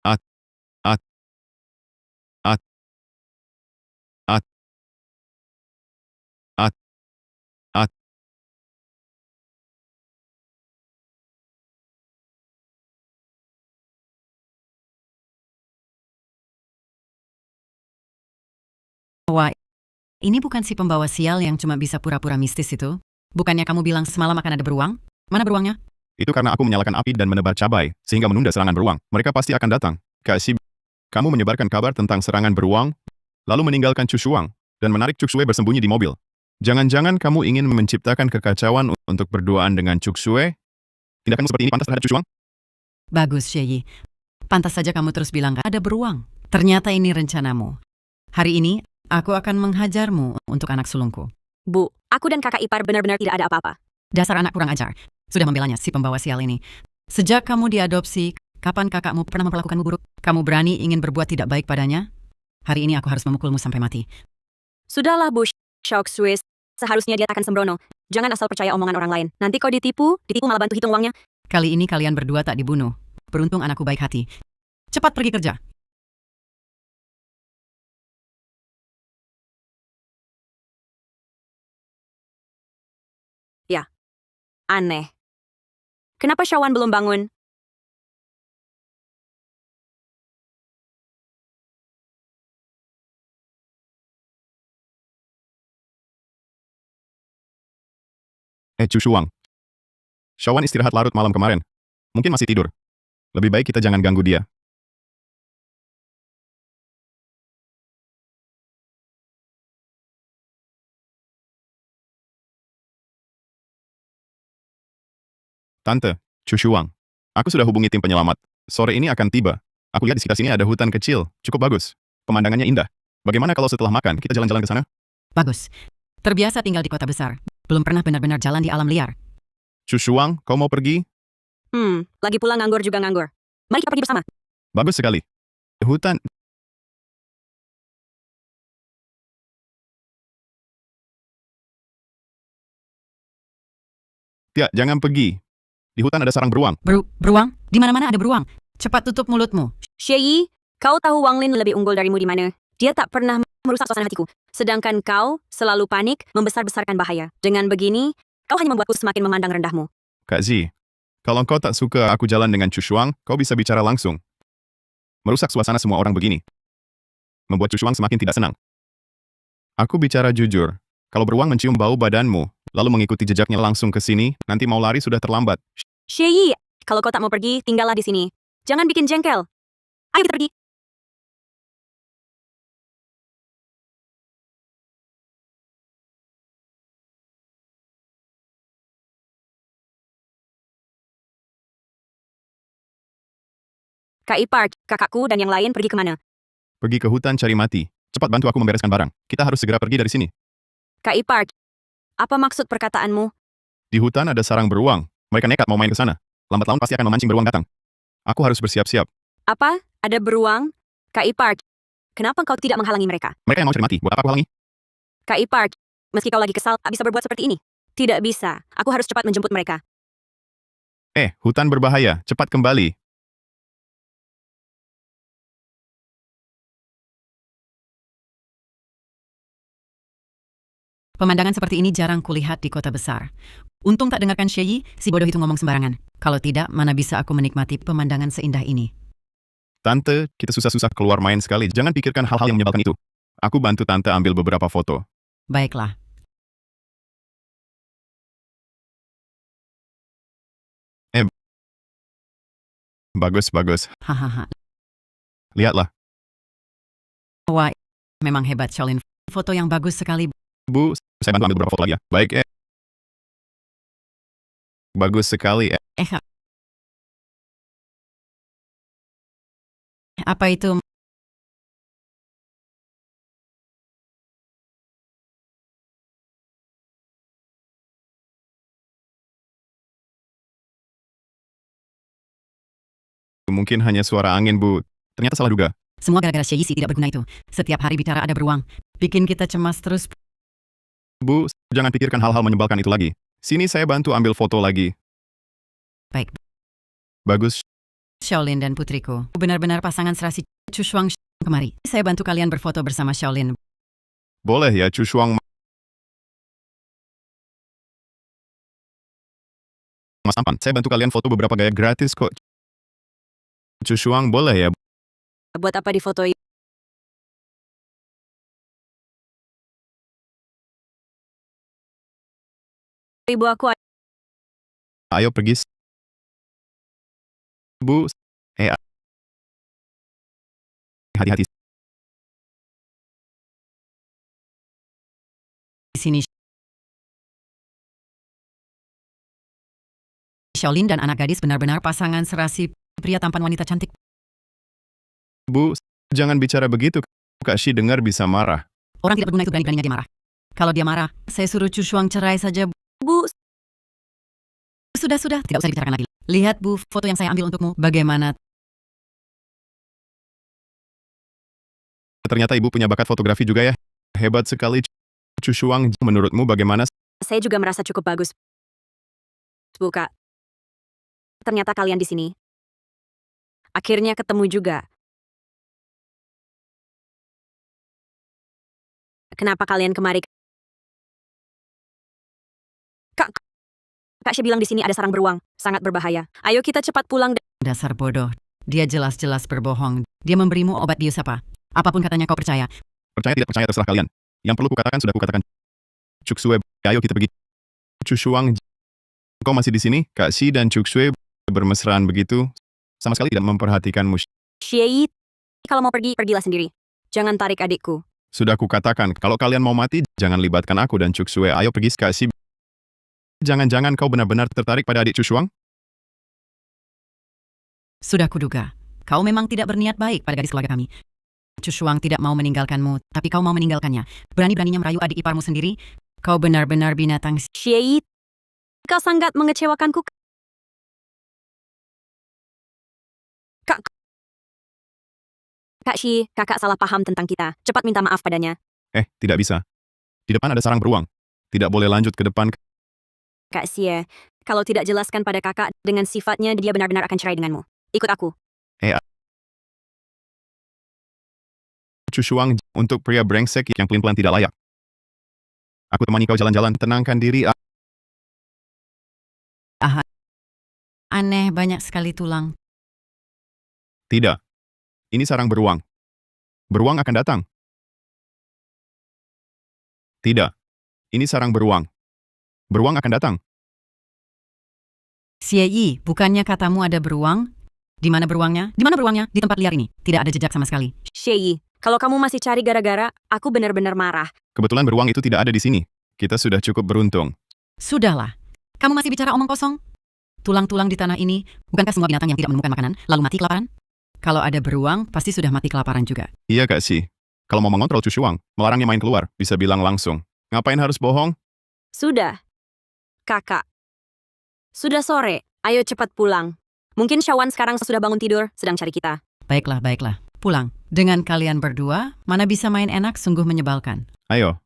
At, at, at, at, at, at. Wah, ini bukan si pembawa sial yang cuma bisa pura-pura mistis itu? Bukannya kamu bilang semalam akan ada beruang? Mana beruangnya? Itu karena aku menyalakan api dan menebar cabai, sehingga menunda serangan beruang. Mereka pasti akan datang. Kak Si, kamu menyebarkan kabar tentang serangan beruang, lalu meninggalkan Cushuang, dan menarik Cuksue bersembunyi di mobil. Jangan-jangan kamu ingin menciptakan kekacauan untuk berduaan dengan Cuksue? Tindakanmu seperti ini pantas terhadap Cushuang? Bagus, Shay. Pantas saja kamu terus bilang ada beruang. Ternyata ini rencanamu. Hari ini, aku akan menghajarmu untuk anak sulungku. Bu, aku dan kakak ipar benar-benar tidak ada apa-apa. Dasar anak kurang ajar. Sudah membelanya si pembawa sial ini. Sejak kamu diadopsi, kapan kakakmu pernah memperlakukanmu buruk? Kamu berani ingin berbuat tidak baik padanya? Hari ini aku harus memukulmu sampai mati. Sudahlah, Bu Shock Swiss. Seharusnya dia akan sembrono. Jangan asal percaya omongan orang lain. Nanti kau ditipu malah bantu hitung uangnya. Kali ini kalian berdua tak dibunuh. Beruntung anakku baik hati. Cepat pergi kerja. Ya, aneh. Kenapa Shawan belum bangun? Cushuang. Shawan istirahat larut malam kemarin. Mungkin masih tidur. Lebih baik kita jangan ganggu dia. Tante, Chu Shuang. Aku sudah hubungi tim penyelamat. Sore ini akan tiba. Aku lihat di sekitar sini ada hutan kecil, cukup bagus. Pemandangannya indah. Bagaimana kalau setelah makan kita jalan-jalan ke sana? Bagus. Terbiasa tinggal di kota besar. Belum pernah benar-benar jalan di alam liar. Chu Shuang, kau mau pergi? Lagi pula nganggur juga nganggur. Mari kita pergi bersama. Bagus sekali. Hutan. Tidak, jangan pergi. Di hutan ada sarang beruang. Beruang? Di mana-mana ada beruang. Cepat tutup mulutmu. Xie Yi, kau tahu Wang Lin lebih unggul darimu di mana? Dia tak pernah merusak suasana hatiku. Sedangkan kau selalu panik membesar-besarkan bahaya. Dengan begini, kau hanya membuatku semakin memandang rendahmu. Kak Zi, kalau kau tak suka aku jalan dengan Chu Shuang, kau bisa bicara langsung. Merusak suasana semua orang begini. Membuat Chu Shuang semakin tidak senang. Aku bicara jujur. Kalau beruang mencium bau badanmu, lalu mengikuti jejaknya langsung ke sini, nanti mau lari sudah terlambat. Xie Yi, kalau kau tak mau pergi, tinggallah di sini. Jangan bikin jengkel. Ayo kita pergi. Kak Ipar, kakakku dan yang lain pergi kemana? Pergi ke hutan cari mati. Cepat bantu aku membereskan barang. Kita harus segera pergi dari sini. Kak Ipar, apa maksud perkataanmu? Di hutan ada sarang beruang. Mereka nekat mau main ke sana. Lambat laun pasti akan memancing beruang datang. Aku harus bersiap-siap. Apa? Ada beruang? Kak Ipar, kenapa kau tidak menghalangi mereka? Mereka yang mau cari mati. Buat apa aku halangi? Kak Ipar, meski kau lagi kesal, tak bisa berbuat seperti ini. Tidak bisa. Aku harus cepat menjemput mereka. Hutan berbahaya. Cepat kembali. Pemandangan seperti ini jarang kulihat di kota besar. Untung tak dengarkan Xie Yi, si bodoh itu ngomong sembarangan. Kalau tidak, mana bisa aku menikmati pemandangan seindah ini. Tante, kita susah-susah keluar main sekali. Jangan pikirkan hal-hal yang menyebalkan itu. Aku bantu Tante ambil beberapa foto. Baiklah. Bagus. Hahaha. Lihatlah. Wah, memang hebat Shaolin. Foto yang bagus sekali. Bu, saya bantu ambil beberapa foto lagi ya. Baik, Bagus sekali, Apa itu? Mungkin hanya suara angin, Bu. Ternyata salah duga. Semua gara-gara Xie Yi si tidak berguna itu. Setiap hari bicara ada beruang. Bikin kita cemas terus. Bu, jangan pikirkan hal-hal menyebalkan itu lagi. Sini saya bantu ambil foto lagi. Baik. Bagus. Shaolin dan putriku. Benar-benar pasangan serasi. Chu Shuang, kemari. Saya bantu kalian berfoto bersama Shaolin. Boleh ya, Chu Shuang. Mas Ampan, saya bantu kalian foto beberapa gaya gratis kok. Chu Shuang, boleh ya? Buat apa di foto ini? Ibu aku Ayo pergi. Bu, hati-hati. Di sini. Shaolin dan anak gadis benar-benar pasangan serasi pria tampan wanita cantik. Bu, jangan bicara begitu. Kak Shi dengar bisa marah. Orang tidak berguna itu berani-beraninya dia marah. Kalau dia marah, saya suruh Chu Shuang cerai saja. Bu, Sudah, tidak usah dibicarakan lagi. Lihat Bu, foto yang saya ambil untukmu. Bagaimana? Ternyata ibu punya bakat fotografi juga ya. Hebat sekali. Chu Shuang, menurutmu bagaimana? saya juga merasa cukup bagus. Bu, Kak. Ternyata kalian di sini. Akhirnya ketemu juga. Kenapa kalian kemari? Kak Xie bilang di sini ada sarang beruang, sangat berbahaya. Ayo kita cepat pulang. Dasar bodoh. Dia jelas-jelas berbohong. Dia memberimu obat bius apa? Apapun katanya kau percaya. Percaya tidak percaya terserah kalian. Yang perlu kukatakan sudah kukatakan. Cuksue, ayo kita pergi. Chu Shuang, kau masih di sini? Kak Xi dan Cuksue bermesraan begitu. Sama sekali tidak memperhatikanmu. Xie Yi, kalau mau pergi, pergilah sendiri. Jangan tarik adikku. Sudah kukatakan, kalau kalian mau mati, jangan libatkan aku dan Cuksue. Ayo pergi, Kak Xi. Jangan-jangan kau benar-benar tertarik pada adik Chu Shuang? Sudah kuduga. Kau memang tidak berniat baik pada gadis keluarga kami. Chu Shuang tidak mau meninggalkanmu, tapi kau mau meninggalkannya. Berani-beraninya merayu adik iparmu sendiri. Kau benar-benar binatang. Xie Yi, kau sangat mengecewakanku. Kak Xi, kakak salah paham tentang kita. Cepat minta maaf padanya. Tidak bisa. Di depan ada sarang beruang. Tidak boleh lanjut ke depan. Kak Xie, kalau tidak jelaskan pada kakak dengan sifatnya, dia benar-benar akan cerai denganmu. Ikut aku. Chu Shuang, untuk pria brengsek yang pelin-pelan tidak layak. Aku temani kau jalan-jalan, tenangkan diri. Aneh, banyak sekali tulang. Tidak. Ini sarang beruang. Beruang akan datang. Tidak. Ini sarang beruang. Beruang akan datang. Xie Yi, bukannya katamu ada beruang? Di mana beruangnya? Di mana beruangnya? Di tempat liar ini. Tidak ada jejak sama sekali. Xie Yi, kalau kamu masih cari gara-gara, aku benar-benar marah. Kebetulan beruang itu tidak ada di sini. Kita sudah cukup beruntung. Sudahlah. Kamu masih bicara omong kosong? Tulang-tulang di tanah ini, bukankah semua binatang yang tidak menemukan makanan, lalu mati kelaparan? Kalau ada beruang, pasti sudah mati kelaparan juga. Iya, Kak Si. Kalau mau mengontrol Chu Shuang, melarangnya main keluar, bisa bilang langsung. Ngapain harus bohong? Sudah. Kakak. Sudah sore, ayo cepat pulang. Mungkin Shawan sekarang sudah bangun tidur, sedang cari kita. Baiklah, baiklah. Pulang. Dengan kalian berdua, mana bisa main enak, sungguh menyebalkan. Ayo.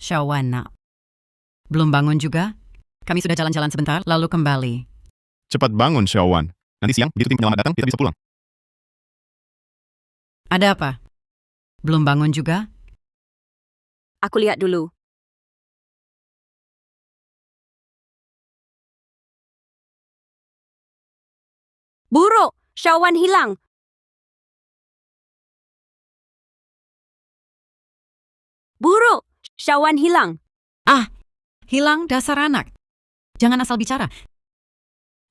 Shawan, nak. Belum bangun juga? Kami sudah jalan-jalan sebentar, lalu kembali. Cepat bangun, Xiaowan. Nanti siang, begitu tim penyelamat datang, kita bisa pulang. Ada apa? Belum bangun juga? Aku lihat dulu. Buruk, Shawan hilang. Buruk, Shawan hilang. Hilang dasar anak. Jangan asal bicara.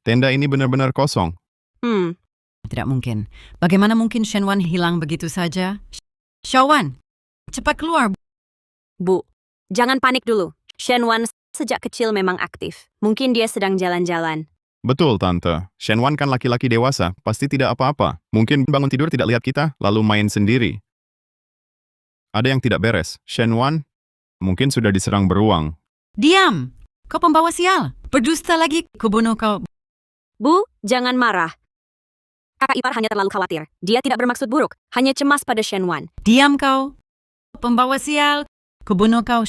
Tenda ini benar-benar kosong. Tidak mungkin. Bagaimana mungkin Shenwan hilang begitu saja? Shawan, cepat keluar. Bu, jangan panik dulu. Shenwan sejak kecil memang aktif. Mungkin dia sedang jalan-jalan. Betul, Tante. Shenwan kan laki-laki dewasa, pasti tidak apa-apa. Mungkin bangun tidur tidak lihat kita, lalu main sendiri. Ada yang tidak beres. Shenwan mungkin sudah diserang beruang. Diam! Kau pembawa sial. Berdusta lagi. Kubunuh kau. Bu, jangan marah. Kakak ipar hanya terlalu khawatir. Dia tidak bermaksud buruk, hanya cemas pada Shenwan. Diam kau. Pembawa sial. Kubunuh kau.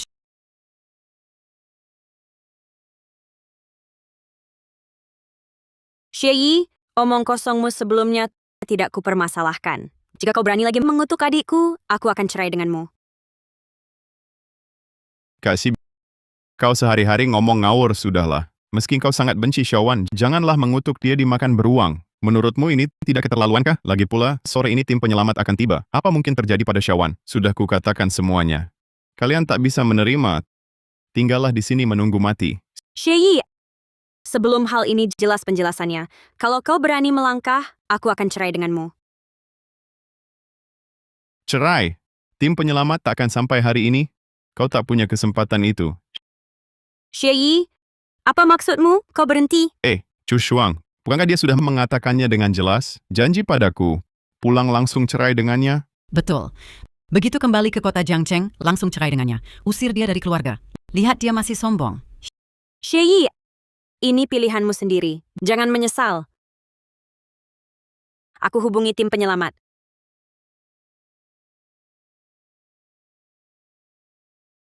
Xie Yi, omong kosongmu sebelumnya tidak kupermasalahkan. Jika kau berani lagi mengutuk adikku, aku akan cerai denganmu. Kak Si, kau sehari-hari ngomong ngawur sudahlah. Meski kau sangat benci Xiaowan, janganlah mengutuk dia dimakan beruang. Menurutmu ini tidak keterlaluankah? Lagi pula, sore ini tim penyelamat akan tiba. Apa mungkin terjadi pada Xiaowan? Sudah kukatakan semuanya. Kalian tak bisa menerima. Tinggallah di sini menunggu mati. Xie Yi, sebelum hal ini jelas penjelasannya. Kalau kau berani melangkah, aku akan cerai denganmu. Cerai. Tim penyelamat tak akan sampai hari ini. Kau tak punya kesempatan itu. Xie Yi, apa maksudmu? Kau berhenti? Chu Shuang, bukankah dia sudah mengatakannya dengan jelas? Janji padaku. Pulang langsung cerai dengannya? Betul. Begitu kembali ke kota Jiangcheng, langsung cerai dengannya. Usir dia dari keluarga. Lihat dia masih sombong. Xie Yi, ini pilihanmu sendiri. Jangan menyesal. Aku hubungi tim penyelamat.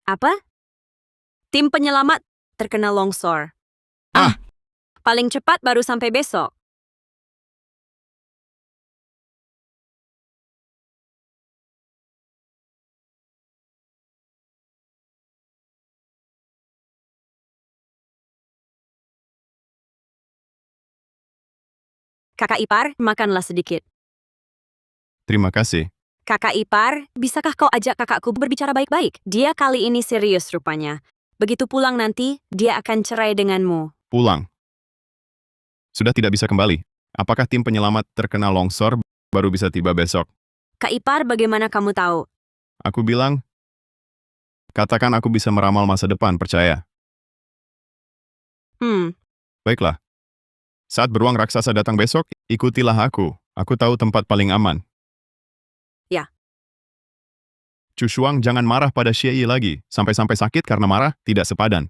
Apa? Tim penyelamat terkena longsor. Paling cepat baru sampai besok. Kakak ipar, makanlah sedikit. Terima kasih. Kakak ipar, bisakah kau ajak kakakku berbicara baik-baik? Dia kali ini serius rupanya. Begitu pulang nanti, dia akan cerai denganmu. Pulang. Sudah tidak bisa kembali. Apakah tim penyelamat terkena longsor baru bisa tiba besok? Kak ipar, bagaimana kamu tahu? Aku bilang, Katakan aku bisa meramal masa depan, percaya. Baiklah. Saat beruang raksasa datang besok, ikutilah aku. Aku tahu tempat paling aman. Ya. Chu Shuang jangan marah pada Xie Yi lagi. Sampai-sampai sakit karena marah, tidak sepadan.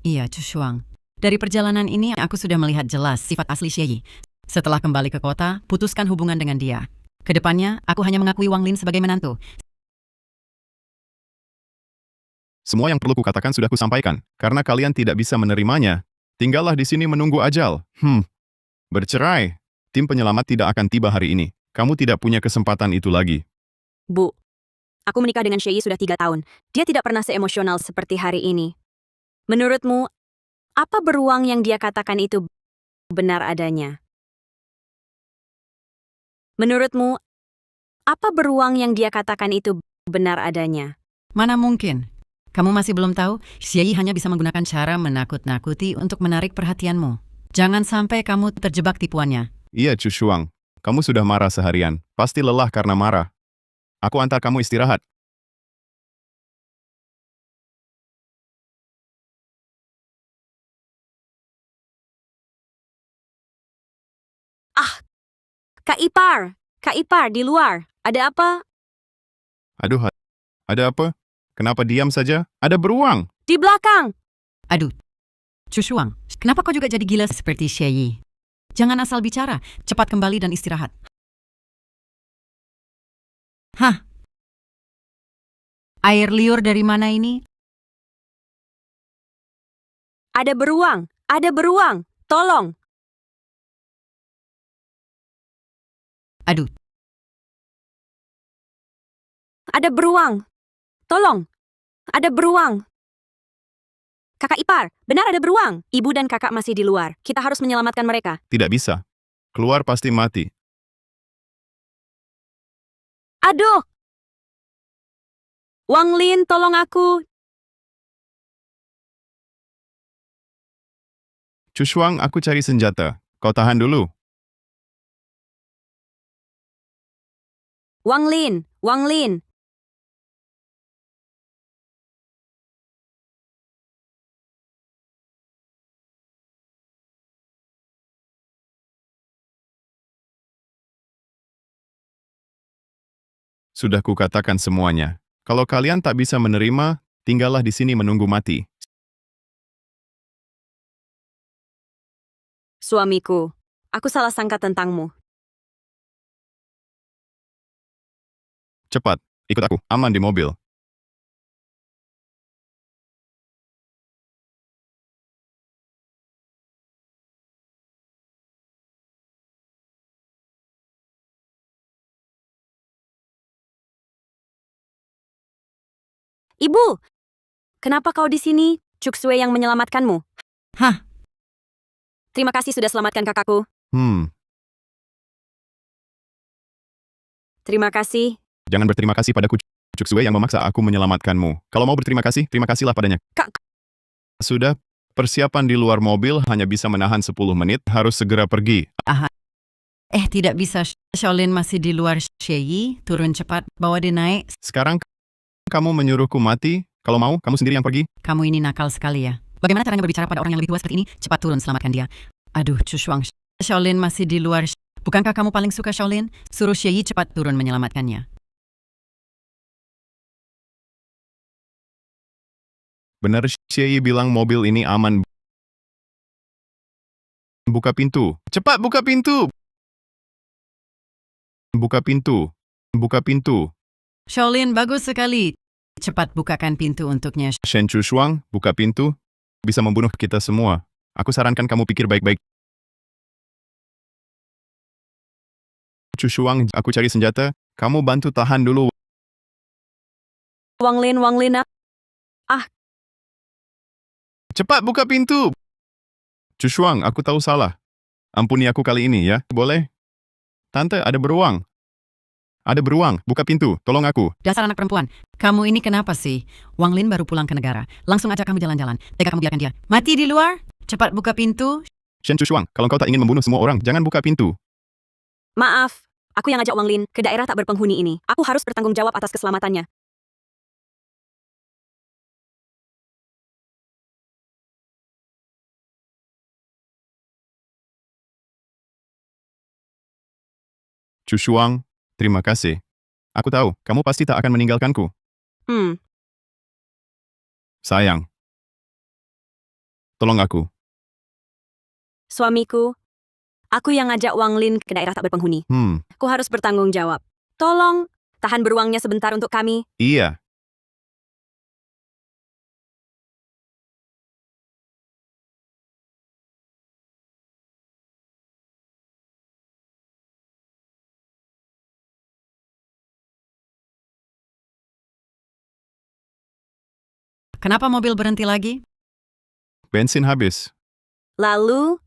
Iya, Chu Shuang. Dari perjalanan ini aku sudah melihat jelas sifat asli Xie Yi. Setelah kembali ke kota, putuskan hubungan dengan dia. Kedepannya, aku hanya mengakui Wang Lin sebagai menantu. Semua yang perlu kukatakan sudah kusampaikan. Karena kalian tidak bisa menerimanya, tinggallah di sini menunggu ajal. Bercerai. Tim penyelamat tidak akan tiba hari ini. Kamu tidak punya kesempatan itu lagi. Bu, aku menikah dengan Xie Yi sudah 3 tahun. Dia tidak pernah seemosional seperti hari ini. Menurutmu, apa beruang yang dia katakan itu benar adanya? Menurutmu, apa beruang yang dia katakan itu benar adanya? Mana mungkin? Kamu masih belum tahu, Xie Yi hanya bisa menggunakan cara menakut-nakuti untuk menarik perhatianmu. Jangan sampai kamu terjebak tipuannya. Iya, Chu Shuang. Kamu sudah marah seharian. Pasti lelah karena marah. Aku antar kamu istirahat. Kak Ipar di luar. Ada apa? Aduh, ada apa? Kenapa diam saja? Ada beruang! Di belakang. Aduh, Chu Shuang, kenapa kau juga jadi gila seperti Xie Yi? Jangan asal bicara, cepat kembali dan istirahat. Hah? Air liur dari mana ini? Ada beruang. Tolong. Aduh, Ada beruang. Tolong. Ada beruang. Kakak Ipar, benar ada beruang. Ibu dan kakak masih di luar. Kita harus menyelamatkan mereka. Tidak bisa. Keluar pasti mati. Aduh! Wang Lin, tolong aku. Chu Shuang, aku cari senjata. Kau tahan dulu. Wang Lin. Sudah kukatakan semuanya. Kalau kalian tak bisa menerima, tinggallah di sini menunggu mati. Suamiku, aku salah sangka tentangmu. Cepat, ikut aku. Aman di mobil. Ibu, kenapa kau di sini? Cuksue yang menyelamatkanmu. hah? Terima kasih sudah selamatkan kakakku. Terima kasih. Jangan berterima kasih padaku, Cuksue yang memaksa aku menyelamatkanmu. Kalau mau berterima kasih, terima kasihlah padanya. Kak, Sudah, persiapan di luar mobil hanya bisa menahan 10 menit, harus segera pergi. Tidak bisa. Shaolin masih di luar. Xie Yi, turun cepat, bawa dia naik. Sekarang, kamu menyuruhku mati? Kalau mau, kamu sendiri yang pergi. Kamu ini nakal sekali ya. Bagaimana caranya berbicara pada orang yang lebih tua seperti ini? Cepat turun, selamatkan dia. Aduh, Chu Shuang. Shaolin masih di luar. Bukankah kamu paling suka Shaolin? Suruh Xie Yi cepat turun menyelamatkannya. Benar, Xie Yi bilang mobil ini aman. Buka pintu. Cepat buka pintu! Buka pintu. Buka pintu. Shaolin, bagus sekali. Cepat bukakan pintu untuknya. Shen Chu Shuang, buka pintu. Bisa membunuh kita semua. Aku sarankan kamu pikir baik-baik. Chu Shuang, aku cari senjata. Kamu bantu tahan dulu. Wang Lin. Cepat buka pintu! Chu Shuang, aku tahu salah. Ampuni aku kali ini ya, boleh? Tante, ada beruang. Ada beruang, buka pintu, tolong aku. Dasar anak perempuan, kamu ini kenapa sih? Wang Lin baru pulang ke negara. Langsung ajak kamu jalan-jalan. Tega kamu biarkan dia. Mati di luar? Cepat buka pintu. Shen Chu Shuang, kalau kau tak ingin membunuh semua orang, jangan buka pintu. Maaf, aku yang ajak Wang Lin ke daerah tak berpenghuni ini. Aku harus bertanggung jawab atas keselamatannya. Chu Shuang, terima kasih. Aku tahu, kamu pasti tak akan meninggalkanku. Sayang. Tolong aku. Suamiku, aku yang ngajak Wang Lin ke daerah tak berpenghuni. Hmm, Aku harus bertanggung jawab. Tolong, tahan beruangnya sebentar untuk kami. iya. Kenapa mobil berhenti lagi? Bensin habis. Lalu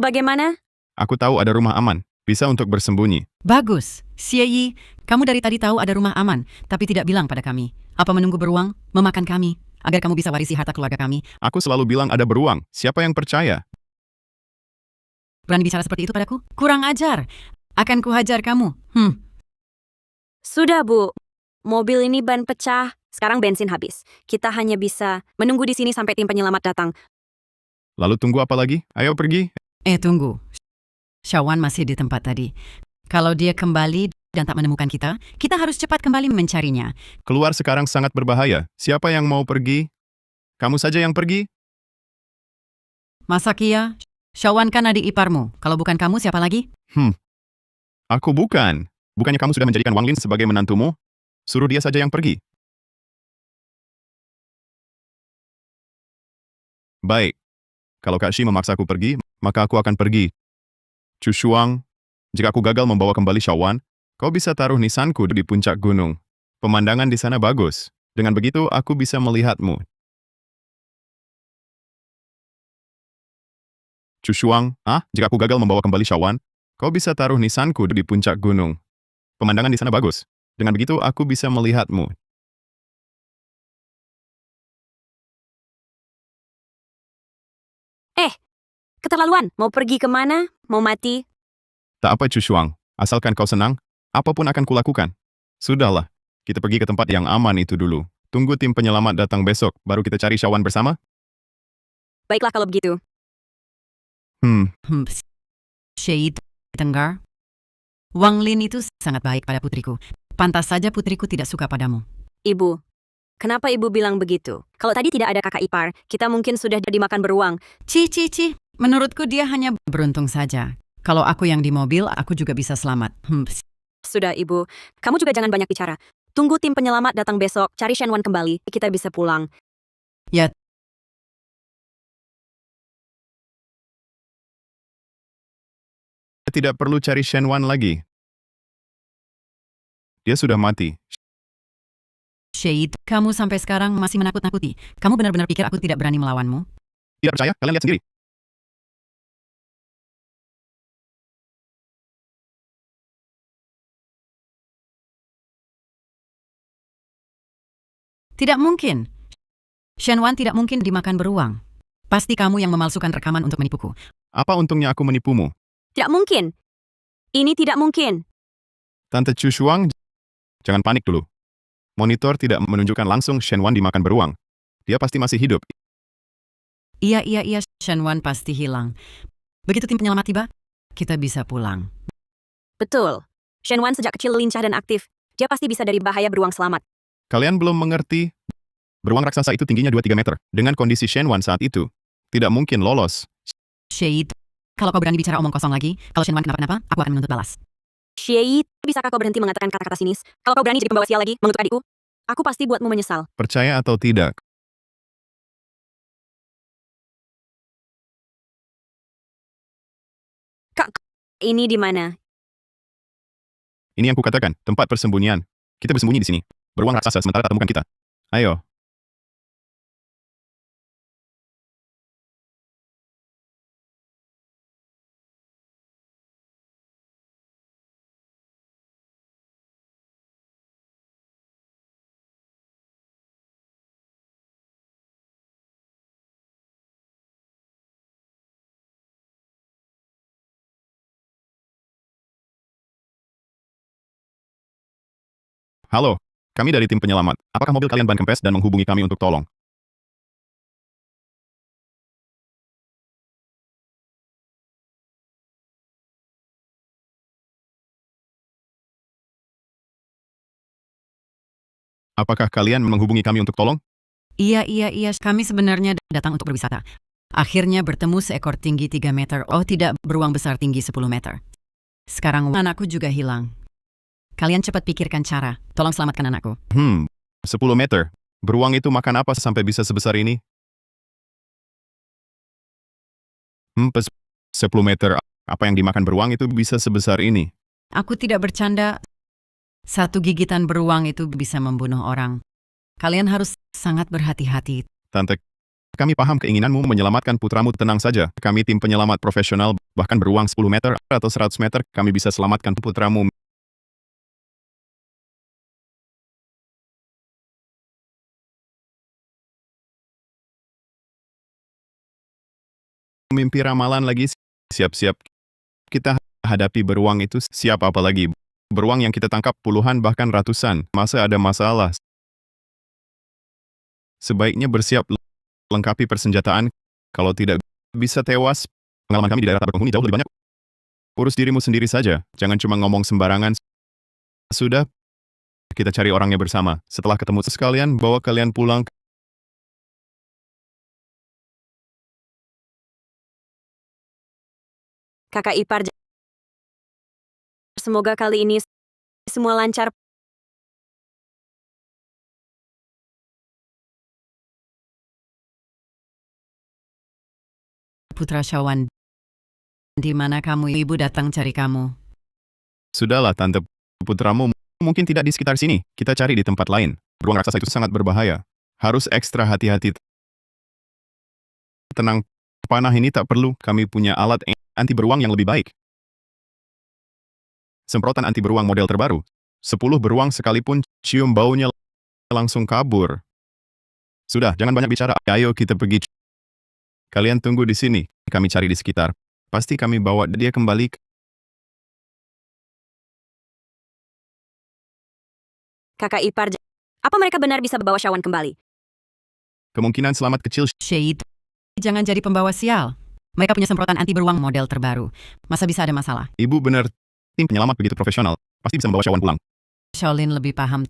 bagaimana? Aku tahu ada rumah aman. Bisa untuk bersembunyi. Bagus. Xie Yi, kamu dari tadi tahu ada rumah aman, tapi tidak bilang pada kami. Apa menunggu beruang, memakan kami, agar kamu bisa warisi harta keluarga kami? Aku selalu bilang ada beruang. Siapa yang percaya? Berani bicara seperti itu padaku? Kurang ajar. Akan kuhajar kamu. Sudah, Bu. Mobil ini ban pecah. Sekarang bensin habis. Kita hanya bisa menunggu di sini sampai tim penyelamat datang. Lalu tunggu apa lagi? Ayo pergi. Tunggu. Shawan masih di tempat tadi. Kalau dia kembali dan tak menemukan kita, kita harus cepat kembali mencarinya. Keluar sekarang sangat berbahaya. Siapa yang mau pergi? Kamu saja yang pergi? Masa Kia? Shawan kan adik iparmu. Kalau bukan kamu, siapa lagi? Aku bukan. Bukannya kamu sudah menjadikan Wang Lin sebagai menantumu? Suruh dia saja yang pergi. Baik. Kalau Kak Shi memaksaku pergi, maka aku akan pergi. Chu Shuang, jika aku gagal membawa kembali Shawan, kau bisa taruh nisanku di puncak gunung. Pemandangan di sana bagus. Dengan begitu, aku bisa melihatmu. Chu Shuang, jika aku gagal membawa kembali Shawan, kau bisa taruh nisanku di puncak gunung. Pemandangan di sana bagus. Dengan begitu, aku bisa melihatmu. Keterlaluan. Mau pergi kemana? Mau mati? Tak apa Chu Shuang, asalkan kau senang, apapun akan kulakukan. Sudahlah, kita pergi ke tempat yang aman itu dulu. Tunggu tim penyelamat datang besok, baru kita cari Shawan bersama? Baiklah kalau begitu. Syed Tenggar. Wang Lin itu sangat baik pada putriku. Pantas saja putriku tidak suka padamu. Ibu, kenapa ibu bilang begitu? Kalau tadi tidak ada kakak ipar, kita mungkin sudah dimakan beruang. Ci. Menurutku dia hanya beruntung saja. Kalau aku yang di mobil, aku juga bisa selamat. Sudah, Ibu. Kamu juga jangan banyak bicara. Tunggu tim penyelamat datang besok, cari Shenwan kembali, kita bisa pulang. Ya. Tidak perlu cari Shenwan lagi. Dia sudah mati. Syed, kamu sampai sekarang masih menakut-nakuti. Kamu benar-benar pikir aku tidak berani melawanmu? Tidak percaya? Kalian lihat sendiri. Tidak mungkin. Shenwan tidak mungkin dimakan beruang. Pasti kamu yang memalsukan rekaman untuk menipuku. Apa untungnya aku menipumu? Tidak mungkin. Ini tidak mungkin. Tante Chu Shuang, jangan panik dulu. Monitor tidak menunjukkan langsung Shenwan dimakan beruang. Dia pasti masih hidup. Iya, Shenwan pasti hilang. Begitu tim penyelamat tiba, kita bisa pulang. Betul. Shenwan sejak kecil lincah dan aktif. Dia pasti bisa dari bahaya beruang selamat. Kalian belum mengerti? Beruang raksasa itu tingginya 2-3 meter. Dengan kondisi Shenwan saat itu, tidak mungkin lolos. Syed, kalau kau berani bicara omong kosong lagi, kalau Shenwan kenapa-napa, aku akan menuntut balas. Syed, bisakah kau berhenti mengatakan kata-kata sinis? Kalau kau berani jadi pembawa sial lagi, mengutuk adikku, aku pasti buatmu menyesal. Percaya atau tidak? Kak, ini di mana? Ini yang kukatakan, tempat persembunyian. Kita bersembunyi di sini. Beruang raksasa sementara tak temukan kita. Ayo. Halo, kami dari tim penyelamat. Apakah mobil kalian ban kempes dan menghubungi kami untuk tolong? Apakah kalian menghubungi kami untuk tolong? Iya. Kami sebenarnya datang untuk berwisata. Akhirnya bertemu seekor tinggi 3 meter. Oh tidak, beruang besar tinggi 10 meter. Sekarang anakku juga hilang. Kalian cepat pikirkan cara. Tolong selamatkan anakku. 10 meter. Beruang itu makan apa sampai bisa sebesar ini? 10 meter. Apa yang dimakan beruang itu bisa sebesar ini? Aku tidak bercanda. Satu gigitan beruang itu bisa membunuh orang. Kalian harus sangat berhati-hati. Tante, kami paham keinginanmu menyelamatkan putramu. Tenang saja, kami tim penyelamat profesional. Bahkan beruang 10 meter atau 100 meter, kami bisa selamatkan putramu. Mimpi ramalan lagi. Siap-siap. Kita hadapi beruang itu. Siap apa lagi? Beruang yang kita tangkap puluhan bahkan ratusan. Masa ada masalah? Sebaiknya bersiap, lengkapi persenjataan. Kalau tidak, bisa tewas. Pengalaman kami di daerah tak berpenghuni jauh lebih banyak. Urus dirimu sendiri saja. Jangan cuma ngomong sembarangan. Sudah, kita cari orangnya bersama. Setelah ketemu sekalian, bawa kalian pulang. Kakak ipar, semoga kali ini semua lancar. Putra Syawan, di mana kamu? Ibu datang cari kamu. Sudahlah, tante. Putramu mungkin tidak di sekitar sini. Kita cari di tempat lain. Beruang raksasa itu sangat berbahaya. Harus ekstra hati-hati. Tenang, panah ini tak perlu. Kami punya alat anti beruang yang lebih baik. Semprotan anti beruang model terbaru. 10 beruang sekalipun cium baunya langsung kabur. Sudah, jangan banyak bicara. Ayo kita pergi. Kalian tunggu di sini. Kami cari di sekitar. Pasti kami bawa dia kembali. Kakak ipar, apa mereka benar bisa bawa Syawan kembali? Kemungkinan selamat kecil. Syed, jangan jadi pembawa sial. Mereka punya semprotan anti beruang model terbaru. Masa bisa ada masalah? Ibu benar. Tim penyelamat begitu profesional. Pasti bisa membawa Syawan pulang. Shaolin lebih paham.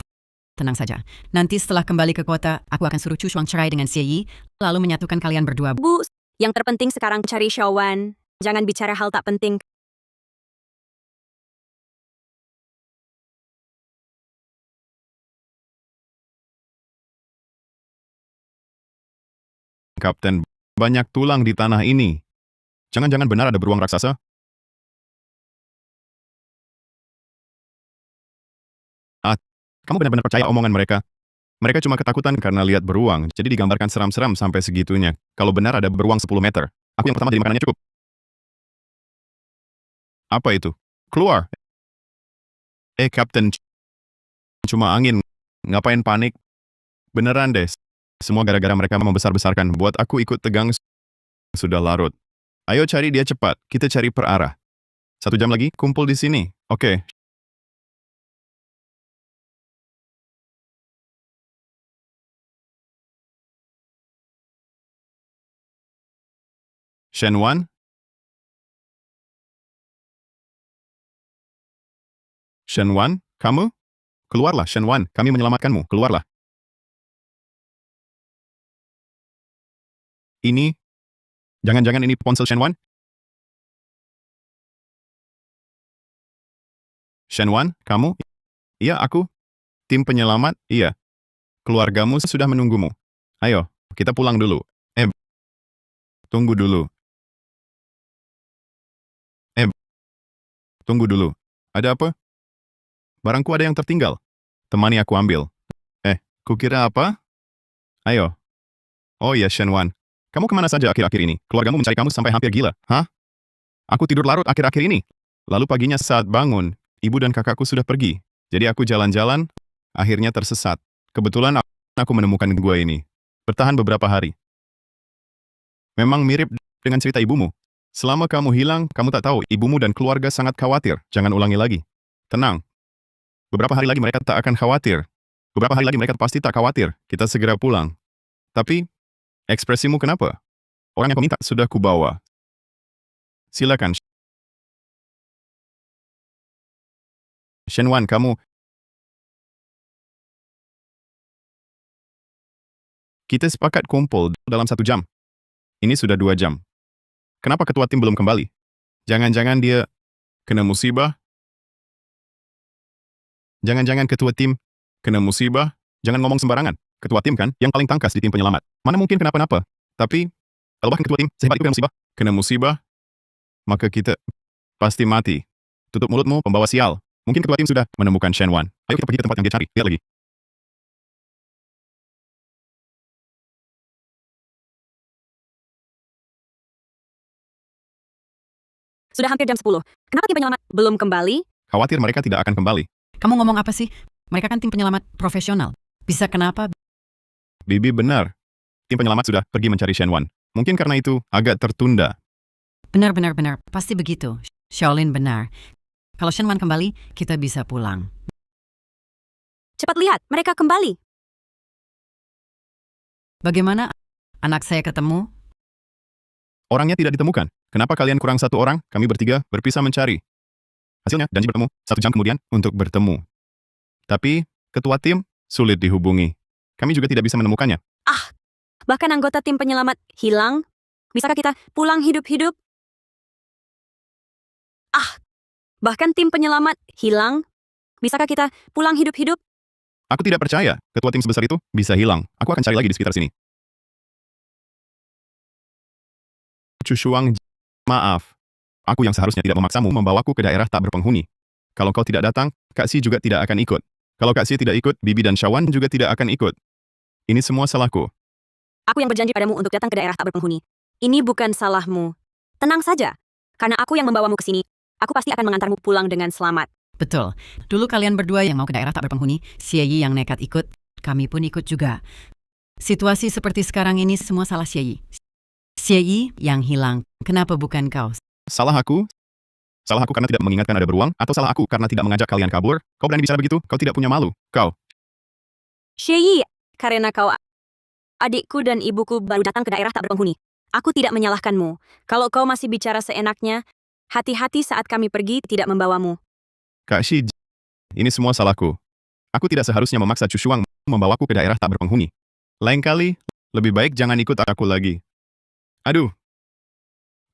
Tenang saja. Nanti setelah kembali ke kota, aku akan suruh Chu Shuang cerai dengan Xie Yi, lalu menyatukan kalian berdua. Bu, yang terpenting sekarang cari Syawan. Jangan bicara hal tak penting. Kapten, banyak tulang di tanah ini. Jangan-jangan benar ada beruang raksasa? Kamu benar-benar percaya omongan mereka? Mereka cuma ketakutan karena lihat beruang, jadi digambarkan seram-seram sampai segitunya. Kalau benar ada beruang 10 meter, aku yang pertama jadi makanannya cukup. Apa itu? Keluar! Kapten, cuma angin. Ngapain panik? Beneran deh. Semua gara-gara mereka membesar-besarkan, buat aku ikut tegang. Sudah larut. Ayo cari dia cepat, kita cari per arah. 1 jam lagi, kumpul di sini. Oke. Shen Wan? Shen Wan, kamu? Keluarlah, Shen Wan. Kami menyelamatkanmu. Keluarlah. Ini? Jangan-jangan ini ponsel Shen Wan? Shen Wan, kamu? Iya, aku. Tim penyelamat, iya. Keluargamu sudah menunggumu. Ayo, kita pulang dulu. Tunggu dulu. Tunggu dulu. Ada apa? Barangku ada yang tertinggal. Temani aku ambil. Kukira apa? Ayo. Oh ya, Shen Wan. Kamu kemana saja akhir-akhir ini? Keluargamu mencari kamu sampai hampir gila. Hah? Aku tidur larut akhir-akhir ini. Lalu paginya saat bangun, ibu dan kakakku sudah pergi. Jadi aku jalan-jalan, akhirnya tersesat. Kebetulan aku menemukan gua ini. Bertahan beberapa hari. Memang mirip dengan cerita ibumu. Selama kamu hilang, kamu tak tahu, ibumu dan keluarga sangat khawatir. Jangan ulangi lagi. Tenang. Beberapa hari lagi mereka tak akan khawatir. Beberapa hari lagi mereka pasti tak khawatir. Kita segera pulang. Tapi, ekspresimu kenapa? Orang yang kau minta sudah kubawa. Silakan. Shen Wan, kamu Kita sepakat kumpul dalam 1 jam. Ini sudah 2 jam. Kenapa ketua tim belum kembali? Jangan-jangan dia kena musibah? Jangan-jangan ketua tim kena musibah? Jangan ngomong sembarangan. Ketua tim kan yang paling tangkas di tim penyelamat. Mana mungkin kenapa-napa? Tapi, kalau bahkan ketua tim sehebat itu kena musibah, maka kita pasti mati. Tutup mulutmu, pembawa sial. Mungkin ketua tim sudah menemukan Shen Wan. Ayo kita pergi ke tempat yang dia cari. Lihat lagi. Sudah hampir jam 10. Kenapa tim penyelamat belum kembali? Khawatir mereka tidak akan kembali. Kamu ngomong apa sih? Mereka kan tim penyelamat profesional. Bisa kenapa? Bibi benar. Tim penyelamat sudah pergi mencari Shen Wan. Mungkin karena itu agak tertunda. Benar. Pasti begitu. Shaolin benar. Kalau Shen Wan kembali, kita bisa pulang. Cepat lihat, mereka kembali. Bagaimana anak saya ketemu? Orangnya tidak ditemukan. Kenapa kalian kurang 1 orang? Kami bertiga berpisah mencari. Hasilnya, janji bertemu 1 jam kemudian untuk bertemu. Tapi, ketua tim sulit dihubungi. Kami juga tidak bisa menemukannya. Bahkan anggota tim penyelamat hilang. Bisakah kita pulang hidup-hidup? Bahkan tim penyelamat hilang. Bisakah kita pulang hidup-hidup? Aku tidak percaya ketua tim sebesar itu bisa hilang. Aku akan cari lagi di sekitar sini. Chu Shuang, maaf. Aku yang seharusnya tidak memaksamu membawaku ke daerah tak berpenghuni. Kalau kau tidak datang, Kak Si juga tidak akan ikut. Kalau Kak Si tidak ikut, Bibi dan Shawan juga tidak akan ikut. Ini semua salahku. Aku yang berjanji padamu untuk datang ke daerah tak berpenghuni. Ini bukan salahmu. Tenang saja. Karena aku yang membawamu ke sini, aku pasti akan mengantarmu pulang dengan selamat. Betul. Dulu kalian berdua yang mau ke daerah tak berpenghuni, Xie Yi yang nekat ikut, kami pun ikut juga. Situasi seperti sekarang ini semua salah Xie Yi. Xie Yi yang hilang, kenapa bukan kau? Salah aku? Salah aku karena tidak mengingatkan ada beruang? Atau salah aku karena tidak mengajak kalian kabur? Kau berani bicara begitu? Kau tidak punya malu. Kau. Xie Yi, karena kau adikku dan ibuku baru datang ke daerah tak berpenghuni. Aku tidak menyalahkanmu. Kalau kau masih bicara seenaknya, hati-hati saat kami pergi tidak membawamu. Kak Si, ini semua salahku. Aku tidak seharusnya memaksa Chu Shuang membawaku ke daerah tak berpenghuni. Lain kali, lebih baik jangan ikut aku lagi. Aduh.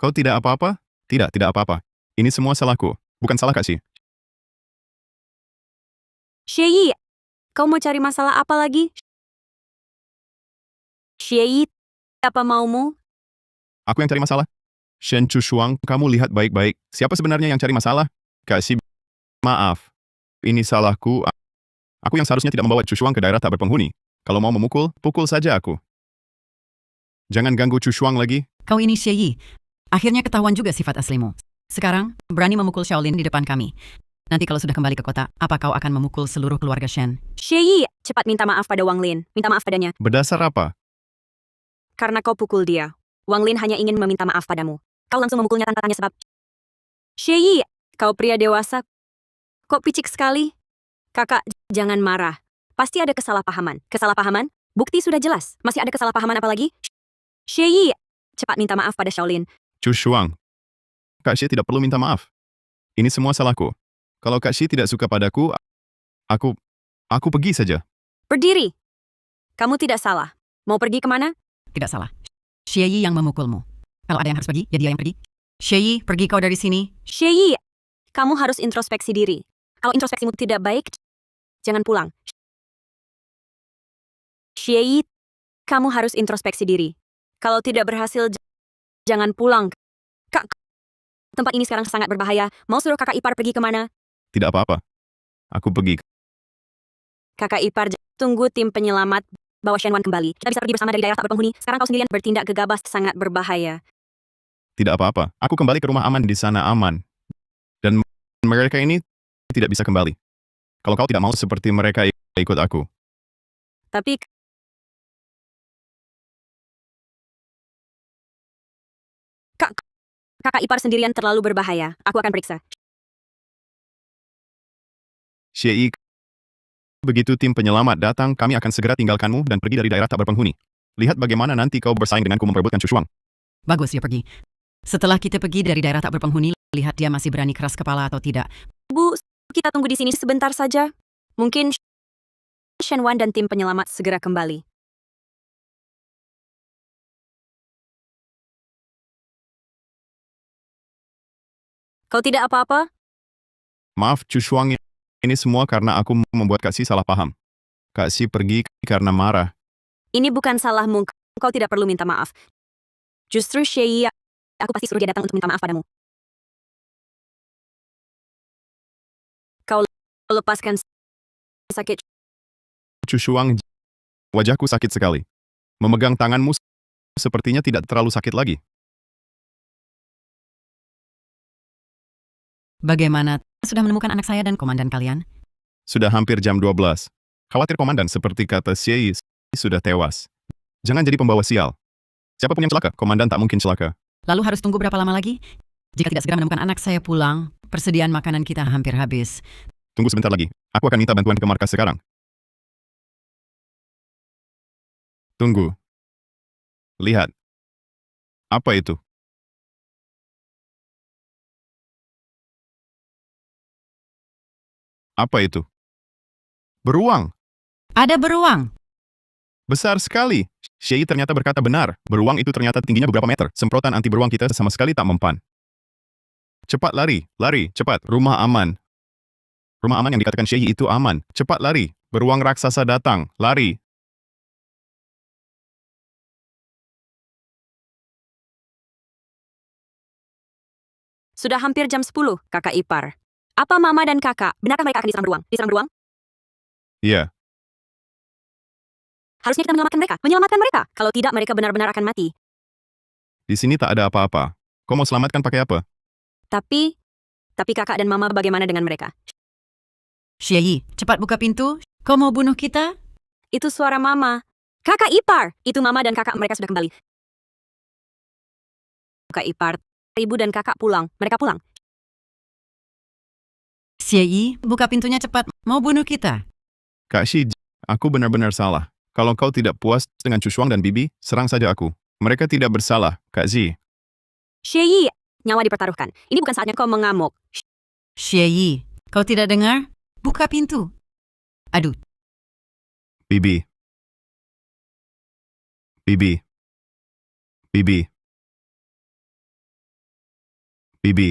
Kau tidak apa-apa? Tidak apa-apa. Ini semua salahku. Bukan salah Kak Si. Xie Yi, kau mau cari masalah apa lagi? Xie Yi, apa maumu? Aku yang cari masalah? Shen Chu Shuang, kamu lihat baik-baik. Siapa sebenarnya yang cari masalah? Kak Si, maaf. Ini salahku. Aku yang seharusnya tidak membawa Chu Shuang ke daerah tak berpenghuni. Kalau mau memukul, pukul saja aku. Jangan ganggu Chu Shuang lagi. Kau ini Xie Yi. Akhirnya ketahuan juga sifat aslimu. Sekarang, berani memukul Shaolin di depan kami. Nanti kalau sudah kembali ke kota, apa kau akan memukul seluruh keluarga Shen? Xie Yi, cepat minta maaf pada Wang Lin. Minta maaf padanya. Berdasar apa? Karena kau pukul dia. Wang Lin hanya ingin meminta maaf padamu. Kau langsung memukulnya tanpa tanya sebab. Xie Yi, kau pria dewasa. Kok picik sekali? Kakak, jangan marah. Pasti ada kesalahpahaman. Kesalahpahaman? Bukti sudah jelas. Masih ada kesalahpahaman apa lagi? Xie Yi, cepat minta maaf pada Shaolin. Chu Shuang. Kak Xie tidak perlu minta maaf. Ini semua salahku. Kalau Kak Xie tidak suka padaku, aku pergi saja. Berdiri. Kamu tidak salah. Mau pergi kemana? Tidak salah. Xie Yi yang memukulmu. Kalau ada yang harus pergi, ya dia yang pergi. Xie Yi, pergi kau dari sini. Xie Yi, kamu harus introspeksi diri. Kalau introspeksimu tidak baik, jangan pulang. Xie Yi, kamu harus introspeksi diri. Kalau tidak berhasil, jangan pulang. Kak, tempat ini sekarang sangat berbahaya. Mau suruh kakak ipar pergi kemana? Tidak apa-apa. Aku pergi. Kakak ipar, tunggu tim penyelamat. Bawa Shen Wan kembali. Kita bisa pergi bersama dari daerah tak berpenghuni. Sekarang kau sendirian bertindak gegabah sangat berbahaya. Tidak apa-apa. Aku kembali ke rumah aman di sana aman. Dan mereka ini tidak bisa kembali. Kalau kau tidak mau seperti mereka ikut aku. Tapi kakak ipar sendirian terlalu berbahaya. Aku akan periksa. Xie Yi, begitu tim penyelamat datang, kami akan segera tinggalkanmu dan pergi dari daerah tak berpenghuni. Lihat bagaimana nanti kau bersaing denganku memperebutkan Chu Shuang. Bagus dia pergi. Setelah kita pergi dari daerah tak berpenghuni, lihat dia masih berani keras kepala atau tidak. Bu, kita tunggu di sini sebentar saja. Mungkin Shen Wan dan tim penyelamat segera kembali. Kau tidak apa-apa? Maaf, Chu Shuang, ini semua karena aku membuat Kak Si salah paham. Kak Si pergi karena marah. Ini bukan salahmu. Kau tidak perlu minta maaf. Justru Xie, aku pasti suruh dia datang untuk minta maaf padamu. Kau lepaskan sakit. Chu Shuang, wajahku sakit sekali. Memegang tanganmu sepertinya tidak terlalu sakit lagi. Bagaimana? Sudah menemukan anak saya dan komandan kalian? Sudah hampir jam 12. Khawatir komandan seperti kata Xie sudah tewas. Jangan jadi pembawa sial. Siapapun yang celaka, komandan tak mungkin celaka. Lalu harus tunggu berapa lama lagi? Jika tidak segera menemukan anak saya pulang, persediaan makanan kita hampir habis. Tunggu sebentar lagi. Aku akan minta bantuan ke markas sekarang. Tunggu. Lihat. Apa itu? Apa itu? Beruang. Ada beruang! Besar sekali. Xie ternyata berkata benar. Beruang itu ternyata tingginya beberapa meter. Semprotan anti beruang kita sama sekali tak mempan. Cepat lari, lari, cepat. Rumah aman. Rumah aman yang dikatakan Xie itu aman. Cepat lari. Beruang raksasa datang. Lari. Sudah hampir jam 10, kakak ipar. Apa mama dan kakak? Benarkah mereka akan diserang beruang? Diserang beruang? Iya. Harusnya kita menyelamatkan mereka. Menyelamatkan mereka. Kalau tidak, mereka benar-benar akan mati. Di sini tak ada apa-apa. Kau mau selamatkan pakai apa? Tapi kakak dan mama bagaimana dengan mereka? Xie, cepat buka pintu. Kau mau bunuh kita? Itu suara mama. Kakak ipar! Itu mama dan kakak mereka sudah kembali. Kakak ipar, ibu dan kakak pulang. Mereka pulang. Xie, buka pintunya cepat. Mau bunuh kita? Kak Shi, aku benar-benar salah. Kalau kau tidak puas dengan Chu Shuang dan Bibi, serang saja aku. Mereka tidak bersalah, Kak Zi. Xie, nyawa dipertaruhkan. Ini bukan saatnya kau mengamuk. Xie, kau tidak dengar? Buka pintu. Aduh, Bibi. Bibi. Bibi. Bibi.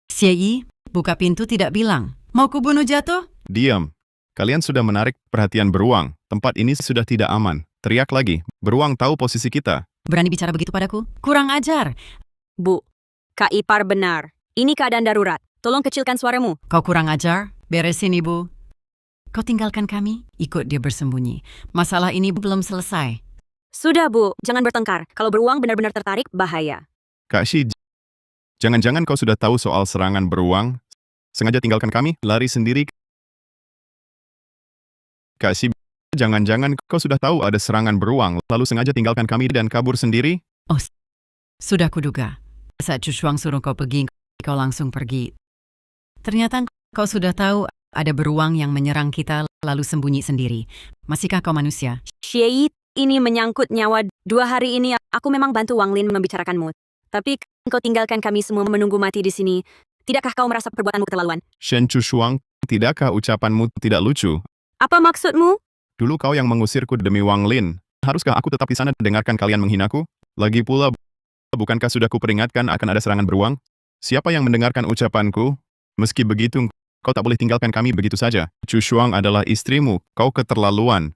Xie, buka pintu tidak bilang. Mau kubunuh jatuh? Diam. Kalian sudah menarik perhatian beruang. Tempat ini sudah tidak aman. Teriak lagi. Beruang tahu posisi kita. Berani bicara begitu padaku? Kurang ajar. Bu, Kak Ipar benar. Ini keadaan darurat. Tolong kecilkan suaramu. Kau kurang ajar? Beresin, Ibu. Kau tinggalkan kami? Ikut dia bersembunyi. Masalah ini belum selesai. Sudah, Bu. Jangan bertengkar. Kalau beruang benar-benar tertarik, bahaya. Kak Shi, jangan-jangan kau sudah tahu soal serangan beruang? Sengaja tinggalkan kami, lari sendiri? Kak Shi, jangan-jangan kau sudah tahu ada serangan beruang, lalu sengaja tinggalkan kami dan kabur sendiri? Sudah kuduga. Saat Chu Shuang suruh kau pergi, kau langsung pergi. Ternyata kau sudah tahu ada beruang yang menyerang kita lalu sembunyi sendiri. Masihkah kau manusia? Xie, ini menyangkut nyawa. 2 hari ini aku memang bantu Wang Lin membicarakanmu. Tapi kau tinggalkan kami semua menunggu mati di sini. Tidakkah kau merasa perbuatanmu keterlaluan? Shen Chu Shuang, tidakkah ucapanmu tidak lucu? Apa maksudmu? Dulu kau yang mengusirku demi Wang Lin. Haruskah aku tetap di sana dengarkan kalian menghinaku? Lagi pula, bukankah sudah kuperingatkan akan ada serangan beruang? Siapa yang mendengarkan ucapanku? Meski begitu, kau tak boleh tinggalkan kami begitu saja. Chu Shuang adalah istrimu, kau keterlaluan.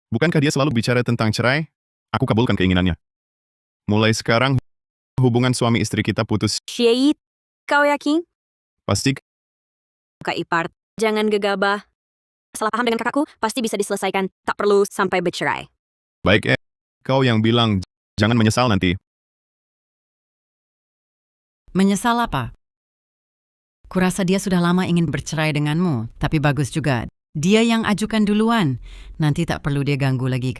Bukankah dia selalu bicara tentang cerai? Aku kabulkan keinginannya. Mulai sekarang, hubungan suami istri kita putus. Xie, kau yakin? Pasti Kak Ipar, jangan gegabah. Salah paham dengan kakakku pasti bisa diselesaikan. Tak perlu sampai bercerai. baik. Kau yang bilang, jangan menyesal nanti. Menyesal apa? Kurasa dia sudah lama ingin bercerai denganmu, tapi bagus juga. Dia yang ajukan duluan. Nanti tak perlu dia ganggu lagi.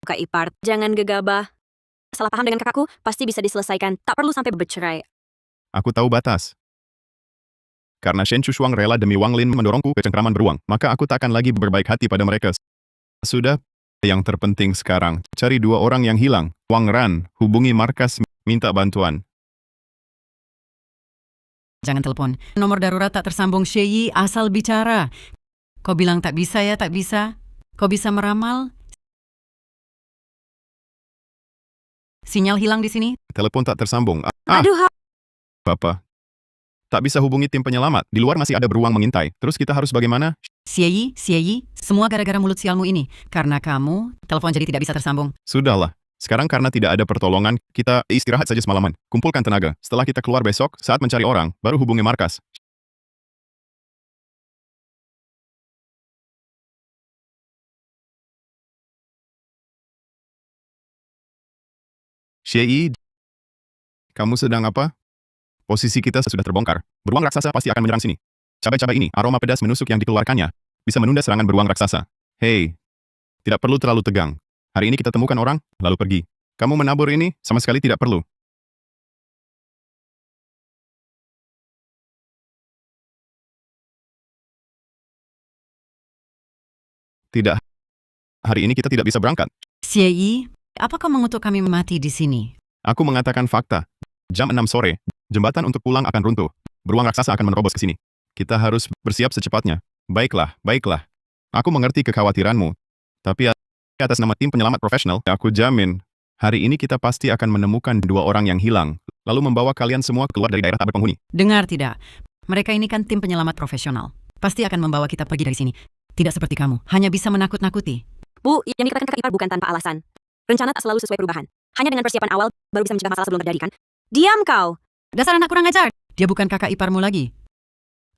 Kak Ipar, jangan gegabah. Salah paham dengan kakakku pasti bisa diselesaikan. Tak perlu sampai bercerai. Aku tahu batas. Karena Shen Chu Shuang rela demi Wang Lin mendorongku ke cengkraman beruang, maka aku tak akan lagi berbaik hati pada mereka. Sudah, yang terpenting sekarang, cari 2 orang yang hilang. Wang Ran, hubungi markas, minta bantuan. Jangan telepon. Nomor darurat tak tersambung. Xie, asal bicara. Kau bilang tak bisa ya, tak bisa? Kau bisa meramal? Sinyal hilang di sini? Telepon tak tersambung. Aduh, Bapak, tak bisa hubungi tim penyelamat. Di luar masih ada beruang mengintai. Terus kita harus bagaimana? Xie Yi, semua gara-gara mulut sialmu ini. Karena kamu, telepon jadi tidak bisa tersambung. Sudahlah. Sekarang karena tidak ada pertolongan, kita istirahat saja semalaman. Kumpulkan tenaga. Setelah kita keluar besok, saat mencari orang, baru hubungi markas. Xie, kamu sedang apa? Posisi kita sudah terbongkar. Beruang raksasa pasti akan menyerang sini. Cabai-cabai ini, aroma pedas menusuk yang dikeluarkannya, bisa menunda serangan beruang raksasa. Hei, tidak perlu terlalu tegang. Hari ini kita temukan orang, lalu pergi. Kamu menabur ini, sama sekali tidak perlu. Tidak, hari ini kita tidak bisa berangkat. Xie Yi, apa kau mengutuk kami mati di sini? Aku mengatakan fakta. Jam 6 sore, jembatan untuk pulang akan runtuh. Beruang raksasa akan menerobos ke sini. Kita harus bersiap secepatnya. Baiklah, baiklah. Aku mengerti kekhawatiranmu. Tapi atas nama tim penyelamat profesional, aku jamin, hari ini kita pasti akan menemukan 2 orang yang hilang, lalu membawa kalian semua keluar dari daerah tak berpenghuni. Dengar tidak? Mereka ini kan tim penyelamat profesional. Pasti akan membawa kita pergi dari sini. Tidak seperti kamu, hanya bisa menakut-nakuti. Bu, yang dikatakan kakak ipar bukan tanpa alasan. Rencana tak selalu sesuai perubahan. Hanya dengan persiapan awal, baru bisa mencegah masalah sebelum terjadi kan? Diam kau! Dasar anak kurang ajar! Dia bukan kakak iparmu lagi.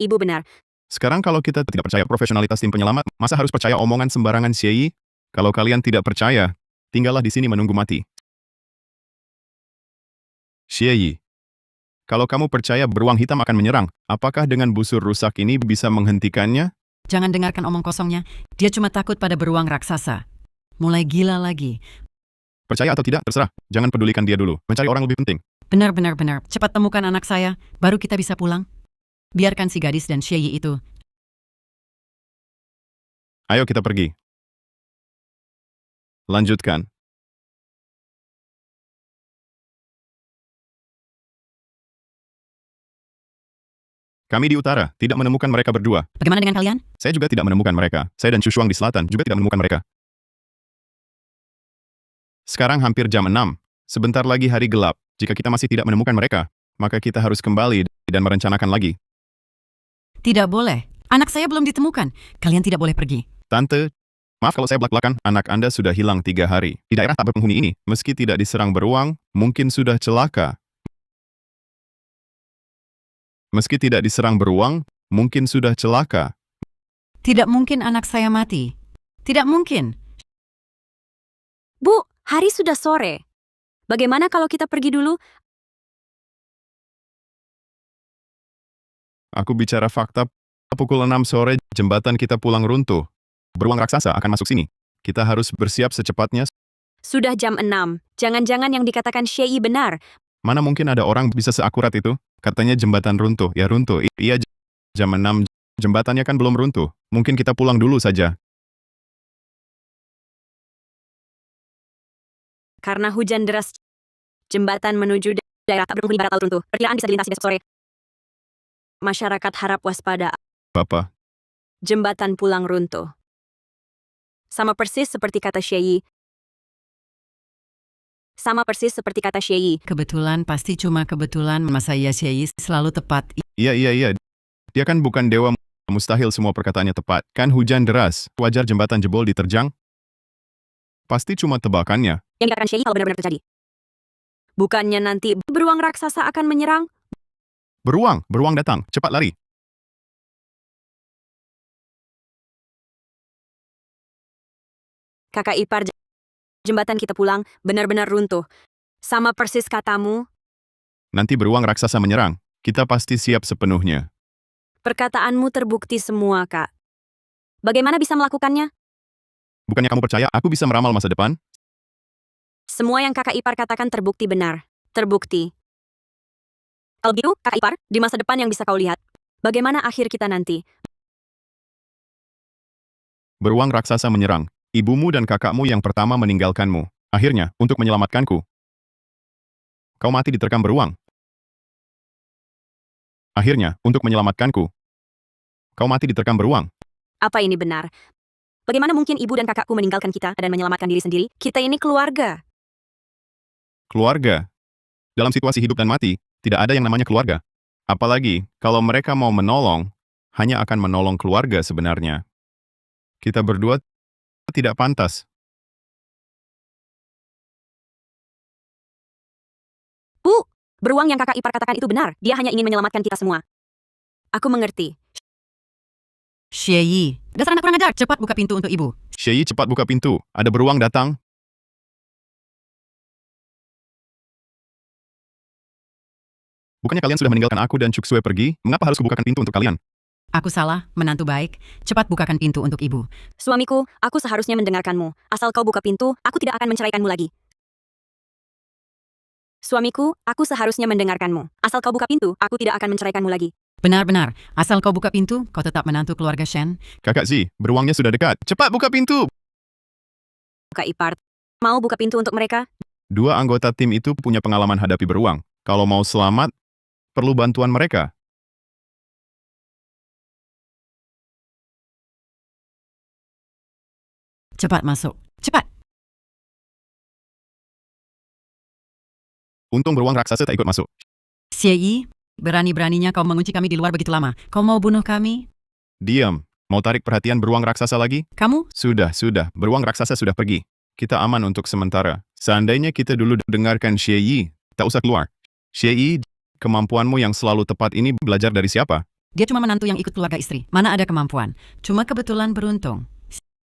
Ibu benar. Sekarang kalau kita tidak percaya profesionalitas tim penyelamat, masa harus percaya omongan sembarangan Xie? Kalau kalian tidak percaya, tinggallah di sini menunggu mati. Xie, kalau kamu percaya beruang hitam akan menyerang, apakah dengan busur rusak ini bisa menghentikannya? Jangan dengarkan omong kosongnya. Dia cuma takut pada beruang raksasa. Mulai gila lagi. Percaya atau tidak, terserah. Jangan pedulikan dia dulu. Mencari orang lebih penting. Benar. Cepat temukan anak saya, baru kita bisa pulang. Biarkan si gadis dan Xie Yi itu. Ayo kita pergi. Lanjutkan. Kami di utara, tidak menemukan mereka berdua. Bagaimana dengan kalian? Saya juga tidak menemukan mereka. Saya dan Chushuang di selatan juga tidak menemukan mereka. Sekarang hampir jam 6. Sebentar lagi hari gelap. Jika kita masih tidak menemukan mereka, maka kita harus kembali dan merencanakan lagi. Tidak boleh. Anak saya belum ditemukan. Kalian tidak boleh pergi. Tante, maaf kalau saya belak-belakan, anak Anda sudah hilang 3 hari. Di daerah tak berpenghuni ini, meski tidak diserang beruang, mungkin sudah celaka. Meski tidak diserang beruang, mungkin sudah celaka. Tidak mungkin anak saya mati. Tidak mungkin. Bu, hari sudah sore. Bagaimana kalau kita pergi dulu? Aku bicara fakta, pukul 6 sore jembatan kita pulang runtuh. Beruang raksasa akan masuk sini. Kita harus bersiap secepatnya. Sudah jam 6. Jangan-jangan yang dikatakan Xie Yi benar. Mana mungkin ada orang bisa seakurat itu? Katanya jembatan runtuh. Ya runtuh. Iya, jam 6. Jembatannya kan belum runtuh. Mungkin kita pulang dulu saja. Karena hujan deras, jembatan menuju daerah tak berpenghuni barat laut runtuh. Perkiraan bisa dilintasi besok sore. Masyarakat harap waspada. Bapak, Jembatan pulang runtuh. Sama persis seperti kata Xie Yi. Sama persis seperti kata Xie Yi. Kebetulan, pasti cuma kebetulan. Masa iya Xie Yi selalu tepat. iya. Dia kan bukan dewa, mustahil semua perkataannya tepat. Kan hujan deras, wajar jembatan jebol diterjang? Pasti cuma tebakannya. Yang dikatakan Xie Yi kalau benar-benar terjadi. Bukannya nanti beruang raksasa akan menyerang? Beruang datang, cepat lari. Kakak ipar, jembatan kita pulang benar-benar runtuh. Sama persis katamu, Nanti beruang raksasa menyerang. Kita pasti siap sepenuhnya. perkataanmu terbukti semua, Kak. Bagaimana bisa melakukannya? Bukannya kamu percaya aku bisa meramal masa depan? Semua yang kakak ipar katakan terbukti benar. Terbukti. Kalau begitu, kakak ipar, di masa depan yang bisa kau lihat, bagaimana akhir kita nanti? Beruang raksasa menyerang. Ibumu dan kakakmu yang pertama meninggalkanmu. Akhirnya, untuk menyelamatkanku, kau mati diterkam beruang. Akhirnya, untuk menyelamatkanku, kau mati diterkam beruang. Apa ini benar? Bagaimana mungkin ibu dan kakakku meninggalkan kita dan menyelamatkan diri sendiri? Kita ini keluarga. Keluarga. Dalam situasi hidup dan mati, Tidak ada yang namanya keluarga. Apalagi, kalau mereka mau menolong, hanya akan menolong keluarga sebenarnya. Kita berdua tidak pantas. Bu, beruang yang kakak ipar katakan itu benar. Dia hanya ingin menyelamatkan kita semua. Aku mengerti. Xie Yi, dasar anak kurang ajar. Cepat buka pintu untuk ibu. Xie Yi, cepat buka pintu. Ada beruang datang. Bukannya kalian sudah meninggalkan aku dan Cuksue pergi? Mengapa harus kubukakan pintu untuk kalian? Aku salah, menantu baik. Cepat bukakan pintu untuk ibu. Suamiku, aku seharusnya mendengarkanmu. Asal kau buka pintu, aku tidak akan menceraikanmu lagi. Suamiku, aku seharusnya mendengarkanmu. Asal kau buka pintu, aku tidak akan menceraikanmu lagi. Benar-benar, asal kau buka pintu, kau tetap menantu keluarga Shen. Kakak Zi, beruangnya sudah dekat. Cepat buka pintu! Kakak ipar, mau buka pintu untuk mereka? Dua anggota tim itu punya pengalaman hadapi beruang. Kalau mau selamat, perlu bantuan mereka. Cepat masuk. Cepat! Untung beruang raksasa tak ikut masuk. Xie Yi, berani-beraninya kau mengunci kami di luar begitu lama. Kau mau bunuh kami? Diam. Mau tarik perhatian beruang raksasa lagi? Kamu? Sudah. Beruang raksasa sudah pergi. Kita aman untuk sementara. Seandainya kita dulu dengarkan Xie Yi, tak usah keluar. Xie Yi, kemampuanmu yang selalu tepat ini belajar dari siapa? Dia cuma menantu yang ikut keluarga istri. Mana ada kemampuan. Cuma kebetulan beruntung.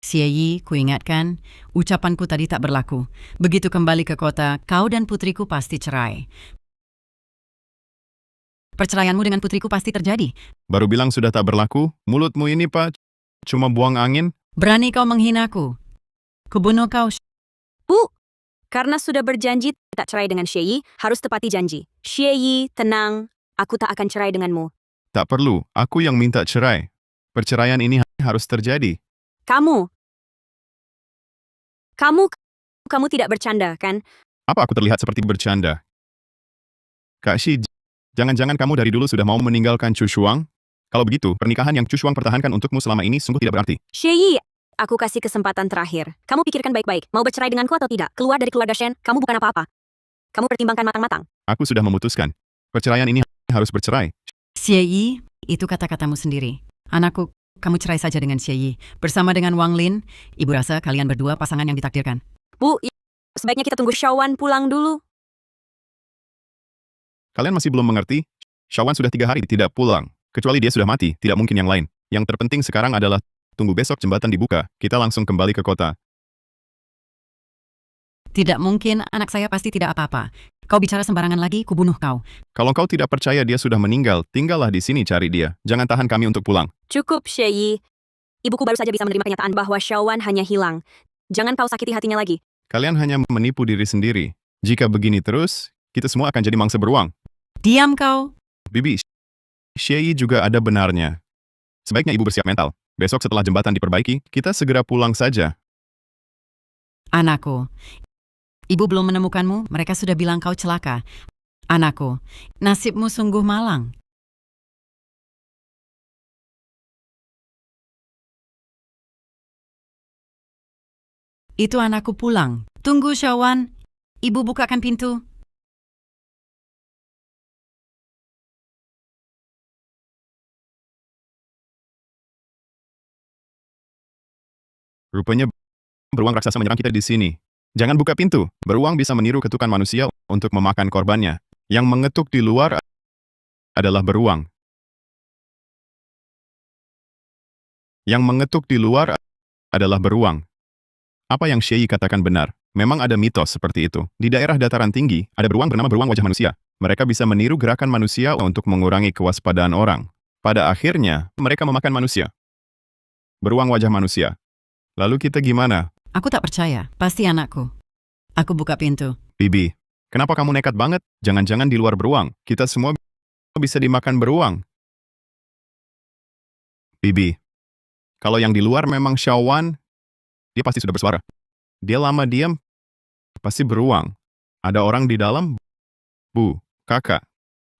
Xie Yi, kuingatkan, ucapanku tadi tak berlaku. Begitu kembali ke kota, kau dan putriku pasti cerai. Perceraianmu dengan putriku pasti terjadi. Baru bilang sudah tak berlaku, mulutmu ini Pak, cuma buang angin. Berani kau menghinaku. Kubunuh kau. Bu, karena sudah berjanji tak cerai dengan Xie Yi, harus tepati janji. Xie Yi, tenang. Aku tak akan cerai denganmu. Tak perlu, aku yang minta cerai. Perceraian ini harus terjadi. Kamu tidak bercanda, kan? Apa aku terlihat seperti bercanda? Kak Shi, jangan-jangan kamu dari dulu sudah mau meninggalkan Chu Shuang? Kalau begitu, pernikahan yang Chu Shuang pertahankan untukmu selama ini sungguh tidak berarti. Xie Yi, aku kasih kesempatan terakhir. Kamu pikirkan baik-baik, mau bercerai denganku atau tidak? Keluar dari keluarga Shen, kamu bukan apa-apa. Kamu pertimbangkan matang-matang. Aku sudah memutuskan. Perceraian ini harus bercerai. Xie Yi, itu kata-katamu sendiri. Anakku, kamu cerai saja dengan Xie Yi. Bersama dengan Wang Lin, ibu rasa kalian berdua pasangan yang ditakdirkan. Bu, sebaiknya kita tunggu Shawan pulang dulu. Kalian masih belum mengerti? Shawan sudah 3 hari tidak pulang. Kecuali dia sudah mati, tidak mungkin yang lain. Yang terpenting sekarang adalah tunggu besok jembatan dibuka, kita langsung kembali ke kota. Tidak mungkin, anak saya pasti tidak apa-apa. Kau bicara sembarangan lagi, kubunuh kau. Kalau kau tidak percaya dia sudah meninggal, tinggallah di sini cari dia. Jangan tahan kami untuk pulang. Cukup, Xie Yi. Ibuku baru saja bisa menerima kenyataan bahwa Shawan hanya hilang. Jangan kau sakiti hatinya lagi. Kalian hanya menipu diri sendiri. Jika begini terus, kita semua akan jadi mangsa beruang. Diam kau. Bibi, Xie Yi juga ada benarnya. Sebaiknya ibu bersiap mental. Besok setelah jembatan diperbaiki, kita segera pulang saja. Anakku, ibu belum menemukanmu, mereka sudah bilang kau celaka. Anakku, nasibmu sungguh malang. Itu anakku pulang. Tunggu, Shawan. Ibu bukakan pintu. Rupanya beruang raksasa menyerang kita di sini. Jangan buka pintu. Beruang bisa meniru ketukan manusia untuk memakan korbannya. Yang mengetuk di luar adalah beruang. Yang mengetuk di luar adalah beruang. Apa yang Xie Yi katakan benar. Memang ada mitos seperti itu. Di daerah dataran tinggi, ada beruang bernama beruang wajah manusia. Mereka bisa meniru gerakan manusia untuk mengurangi kewaspadaan orang. Pada akhirnya, mereka memakan manusia. Beruang wajah manusia. Lalu kita gimana? Aku tak percaya. Pasti anakku. Aku buka pintu. Bibi, kenapa kamu nekat banget? Jangan-jangan di luar beruang. Kita semua bisa dimakan beruang. Bibi, kalau yang di luar memang Shawan, dia pasti sudah bersuara. Dia lama diam, pasti beruang. Ada orang di dalam? Bu, kakak,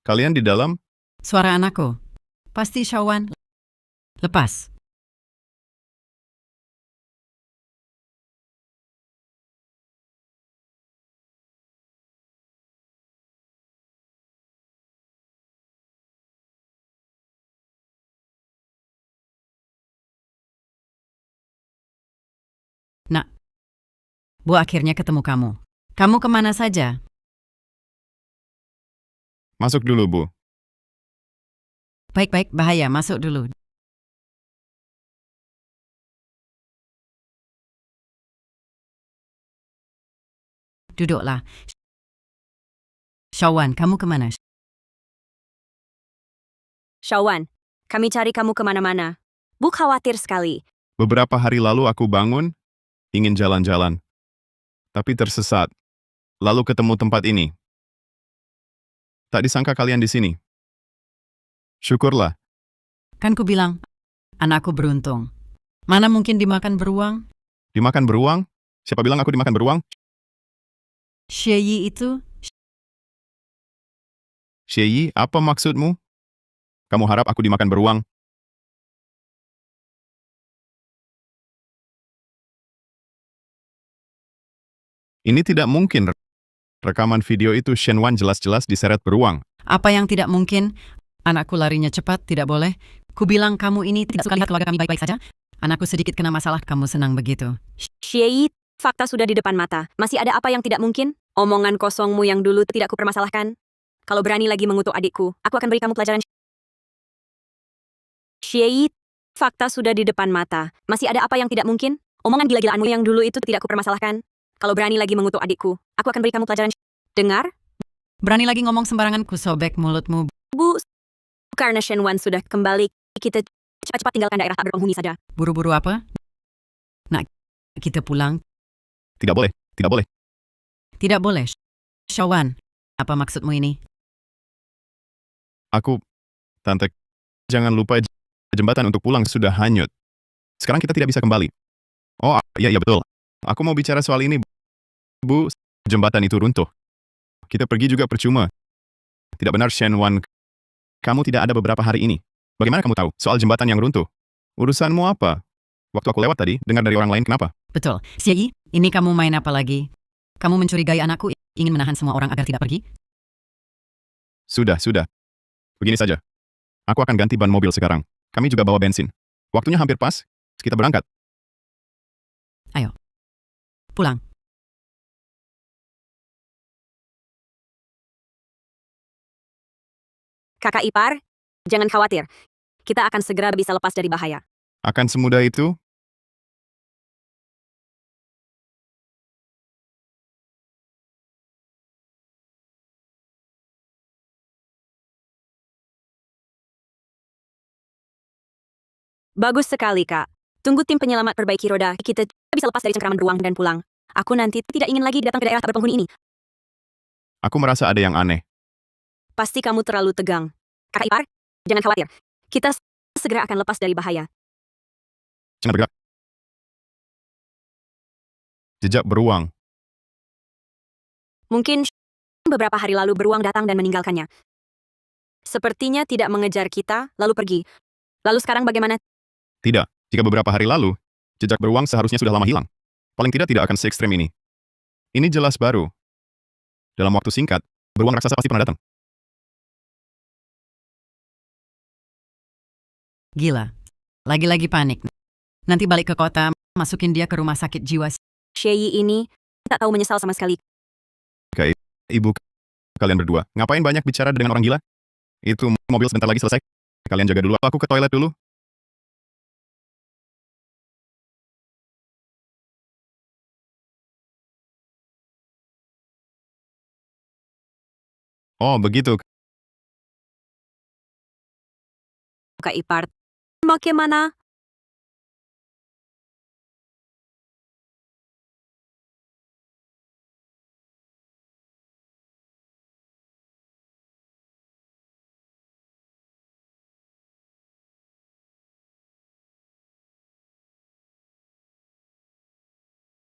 kalian di dalam? Suara anakku. Pasti Shawan. Lepas. Nak, Bu akhirnya ketemu kamu. Kamu kemana saja? Masuk dulu, Bu. Baik-baik, bahaya, masuk dulu. Duduklah. Syawan, kamu kemana? Syawan, kami cari kamu kemana-mana. Bu khawatir sekali. Beberapa hari lalu aku bangun, ingin jalan-jalan. Tapi tersesat. Lalu ketemu tempat ini. Tak disangka kalian di sini. Syukurlah. Kan ku bilang, anakku beruntung. Mana mungkin dimakan beruang? Dimakan beruang? Siapa bilang aku dimakan beruang? Xie itu? Xie, apa maksudmu? Kamu harap aku dimakan beruang? Ini tidak mungkin. Rekaman video itu Shen Wan jelas-jelas diseret beruang. Apa yang tidak mungkin? Anakku larinya cepat, tidak boleh. Ku bilang kamu ini tidak suka lihat keluarga kami baik-baik saja. Anakku sedikit kena masalah, kamu senang begitu. Xie, fakta sudah di depan mata. Masih ada apa yang tidak mungkin? Omongan kosongmu yang dulu tidak kupermasalahkan. Kalau berani lagi mengutuk adikku, aku akan beri kamu pelajaran. Xie, fakta sudah di depan mata. Masih ada apa yang tidak mungkin? Omongan gila-gilaanmu yang dulu itu tidak kupermasalahkan. Kalau berani lagi mengutuk adikku, aku akan beri kamu pelajaran. Dengar? Berani lagi ngomong sembarangan, ku sobek mulutmu. Bu, karena Shen Wan sudah kembali, kita cepat-cepat tinggalkan daerah tak berpenghuni saja. Buru-buru apa? Nak, kita pulang. Tidak boleh, tidak boleh. Tidak boleh. Syawan, apa maksudmu ini? Aku, Tante, jangan lupa jembatan untuk pulang sudah hanyut. Sekarang kita tidak bisa kembali. Oh, iya, iya betul. Aku mau bicara soal ini, Bu. Jembatan itu runtuh. Kita pergi juga percuma. Tidak benar, Shen Wan. Kamu tidak ada beberapa hari ini. Bagaimana kamu tahu soal jembatan yang runtuh? Urusanmu apa? Waktu aku lewat tadi, dengar dari orang lain, kenapa? Betul. Xie, ini kamu main apa lagi? Kamu mencurigai anakku, ingin menahan semua orang agar tidak pergi? Sudah, sudah. Begini saja. Aku akan ganti ban mobil sekarang. Kami juga bawa bensin. Waktunya hampir pas. Kita berangkat. Pulang. Kakak ipar, jangan khawatir. Kita akan segera bisa lepas dari bahaya. Akan semudah itu? Bagus sekali, Kak. Tunggu tim penyelamat perbaiki roda. Kita bisa lepas dari cengkraman beruang dan pulang. Aku nanti tidak ingin lagi datang ke daerah tak berpenghuni ini. Aku merasa ada yang aneh. Pasti kamu terlalu tegang. Kakak ipar, jangan khawatir. Kita segera akan lepas dari bahaya. Jangan bergerak. Jejak beruang. Mungkin beberapa hari lalu beruang datang dan meninggalkannya. Sepertinya tidak mengejar kita, lalu pergi. Lalu sekarang bagaimana? Tidak. Jika beberapa hari lalu, jejak beruang seharusnya sudah lama hilang. Paling tidak akan se-ekstrem ini. Ini jelas baru. Dalam waktu singkat, beruang raksasa pasti pernah datang. Gila. Lagi-lagi panik. Nanti balik ke kota, masukin dia ke rumah sakit jiwa. Xie ini tak tahu menyesal sama sekali. Ibu, kalian berdua, ngapain banyak bicara dengan orang gila? Itu mobil sebentar lagi selesai. Kalian jaga dulu, aku ke toilet dulu. Oh, begitu. Kak ipar, bagaimana?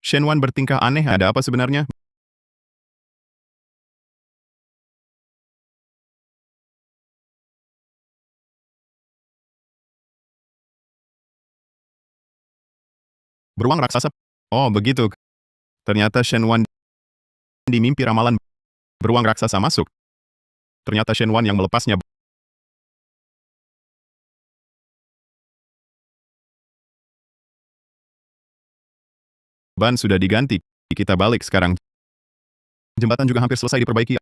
Shen Wan bertingkah aneh, ada apa sebenarnya? Beruang raksasa? Oh, begitu. Ternyata Shen Wan di mimpi ramalan beruang raksasa masuk. Ternyata Shen Wan yang melepasnya. Ban sudah diganti. Kita balik sekarang. Jembatan juga hampir selesai diperbaiki.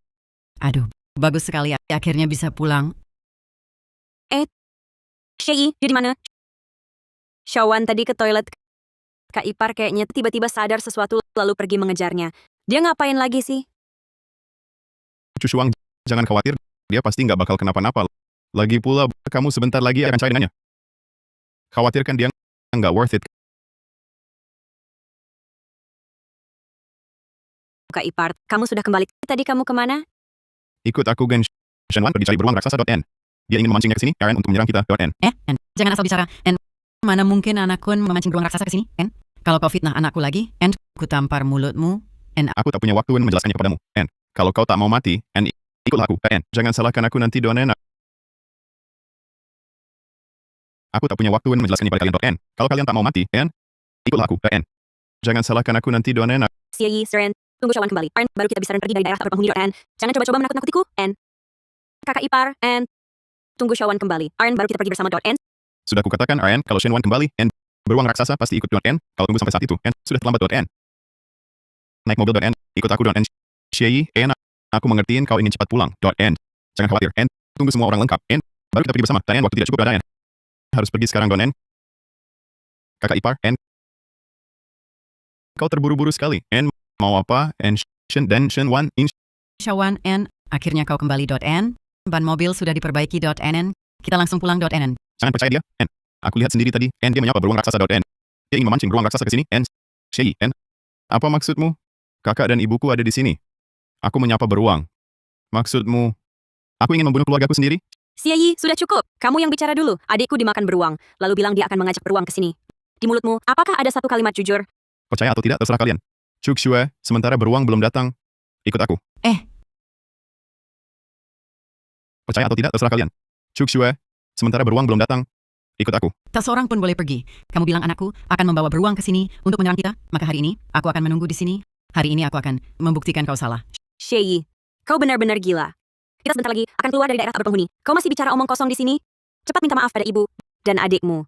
Aduh, bagus sekali. Akhirnya bisa pulang. Shei, dia di mana? Shawan tadi ke toilet. Kak Ipar kayaknya tiba-tiba sadar sesuatu lalu pergi mengejarnya. Dia ngapain lagi sih? Cushuang, jangan khawatir. Dia pasti nggak bakal kenapa-napa. Lagi pula, kamu sebentar lagi akan cair dengannya. Khawatirkan dia nggak worth it. Kak Ipar, kamu sudah kembali. Tadi kamu kemana? Ikut aku Gen Shenwan pergi cari beruang raksasa.n. Dia ingin memancingnya ke sini, Aaron, untuk menyerang kita.n. En, jangan asal bicara. En, mana mungkin anakku memancing beruang raksasa ke sini? En, kalau kau fitnah anakku lagi, En, ku tampar mulutmu. En, Aku tak punya waktu menjelaskannya kepadamu, N. Kalau kau tak mau mati, N, ikutlah aku, N. Jangan salahkan aku nanti, N. Aku tak punya waktu menjelaskannya pada kalian, N. Kalau kalian tak mau mati, N, ikutlah aku, N. Jangan salahkan aku nanti, N. Siyi, Seren, tunggu Shawan kembali. Arn, baru kita bisa pergi dari daerah tak berpenghuni. N. Jangan coba-coba menakut-nakutiku, N. Kakak Ipar, N. Tunggu Shawan kembali. Arn, baru kita pergi bersama. N. Sudah kukatakan, N, kalau Shenwan kembali, N, beruang raksasa pasti ikut, N. Kalau tunggu sampai saat itu, N, sudah terlambat, N. Naik mobil, N. Ikut aku, N. Shei, N. Aku mengertiin kau ingin cepat pulang, N. Jangan khawatir, N. Tunggu semua orang lengkap, N. Baru kita pergi bersama, N. Waktu tidak cukup, N. Harus pergi sekarang, N. Kakak Ipar, N. Kau terburu-buru sekali, N. Mau apa, N. Shen dan Shenwan, In. Shawan, En, akhirnya kau kembali. En, ban mobil sudah diperbaiki. En, kita langsung pulang. En. Jangan percaya dia, N. Aku lihat sendiri tadi, N. Dia menyapa beruang raksasa, N. Dia ingin memancing beruang raksasa ke sini, N. Shei, N. Apa maksudmu? Kakak dan ibuku ada di sini. Aku menyapa beruang. Maksudmu, aku ingin membunuh keluargaku sendiri? Siyi, sudah cukup. Kamu yang bicara dulu. Adikku dimakan beruang, lalu bilang dia akan mengajak beruang ke sini. Di mulutmu, apakah ada satu kalimat jujur? Percaya atau tidak, terserah kalian. Cuk Shue, sementara beruang belum datang. Ikut aku. Percaya atau tidak, terserah kalian. Cuk Shue, sementara beruang belum datang. Ikut aku. Tak seorang pun boleh pergi. Kamu bilang anakku akan membawa beruang ke sini untuk menyerang kita, maka hari ini aku akan menunggu di sini. Hari ini aku akan membuktikan kau salah. Shei, kau benar-benar gila. Kita sebentar lagi akan keluar dari daerah tak berpenghuni. Kau masih bicara omong kosong di sini? Cepat minta maaf pada ibu dan adikmu.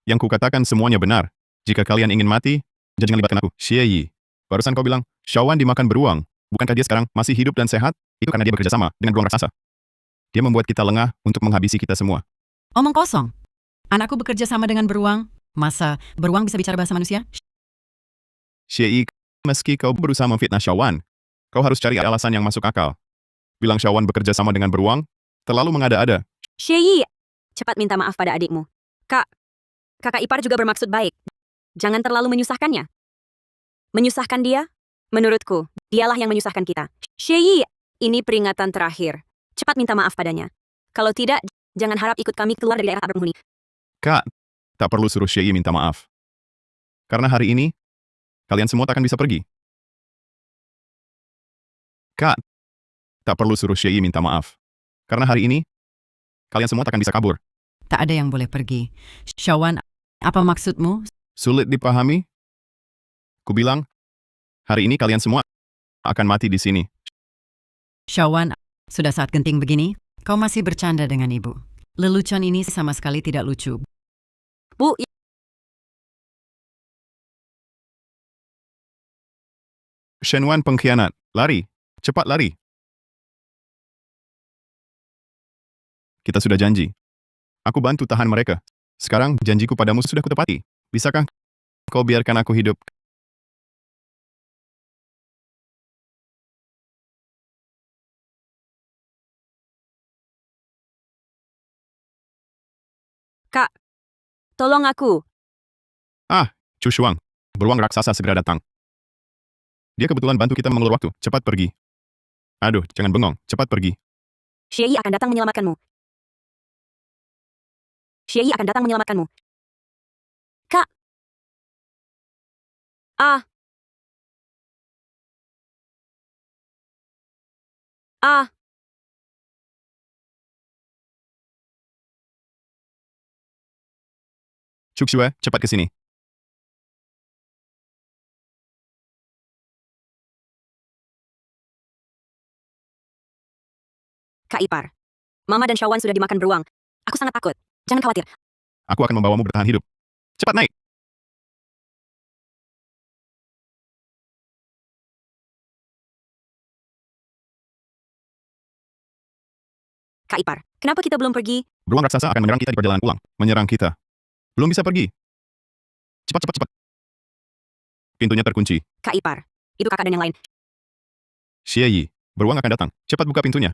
Yang kukatakan semuanya benar. Jika kalian ingin mati, jangan libatkan aku. Shei, barusan kau bilang, Shawan dimakan beruang. Bukankah dia sekarang masih hidup dan sehat? Itu karena dia bekerja sama dengan beruang raksasa. Dia membuat kita lengah untuk menghabisi kita semua. Omong kosong. Anakku bekerja sama dengan beruang. Masa beruang bisa bicara bahasa manusia? Shei, meski kau berusaha memfitnah Shawan, kau harus cari alasan yang masuk akal. Bilang Shawan bekerja sama dengan beruang, terlalu mengada-ada. Shei, cepat minta maaf pada adikmu. Kakak Ipar juga bermaksud baik. Jangan terlalu menyusahkannya. Menyusahkan dia? Menurutku, dialah yang menyusahkan kita. Shei, ini peringatan terakhir. Cepat minta maaf padanya. Kalau tidak, jangan harap ikut kami keluar dari daerah tak berpenghuni. Kak, tak perlu suruh Shei minta maaf. Karena hari ini, kalian semua takkan bisa pergi. Kak, tak perlu suruh Shei minta maaf. Karena hari ini, kalian semua takkan bisa kabur. Tak ada yang boleh pergi. Shawan, apa maksudmu? Sulit dipahami? Kubilang, hari ini kalian semua akan mati di sini. Shawan, sudah saat genting begini, kau masih bercanda dengan ibu. Lelucon ini sama sekali tidak lucu. Bu, Shenwan pengkhianat. Lari. Cepat lari. Kita sudah janji. Aku bantu tahan mereka. Sekarang janjiku padamu sudah kutepati. Bisakah kau biarkan aku hidup? Kak, tolong aku. Cushuang. Beruang raksasa segera datang. Dia kebetulan bantu kita mengulur waktu. Cepat pergi. Aduh, jangan bengong. Cepat pergi. Shei akan datang menyelamatkanmu. Shei akan datang menyelamatkanmu. Kak. Ah. Ah. Cuk Shue, cepat ke sini. Kak Ipar. Mama dan Shawan sudah dimakan beruang. Aku sangat takut. Jangan khawatir. Aku akan membawamu bertahan hidup. Cepat naik. Kak Ipar, kenapa kita belum pergi? Beruang raksasa akan menyerang kita di perjalanan pulang. Menyerang kita. Belum bisa pergi. Cepat, cepat, cepat. Pintunya terkunci. Kak Ipar, itu kakak dan yang lain. Xie Yi, beruang akan datang. Cepat buka pintunya.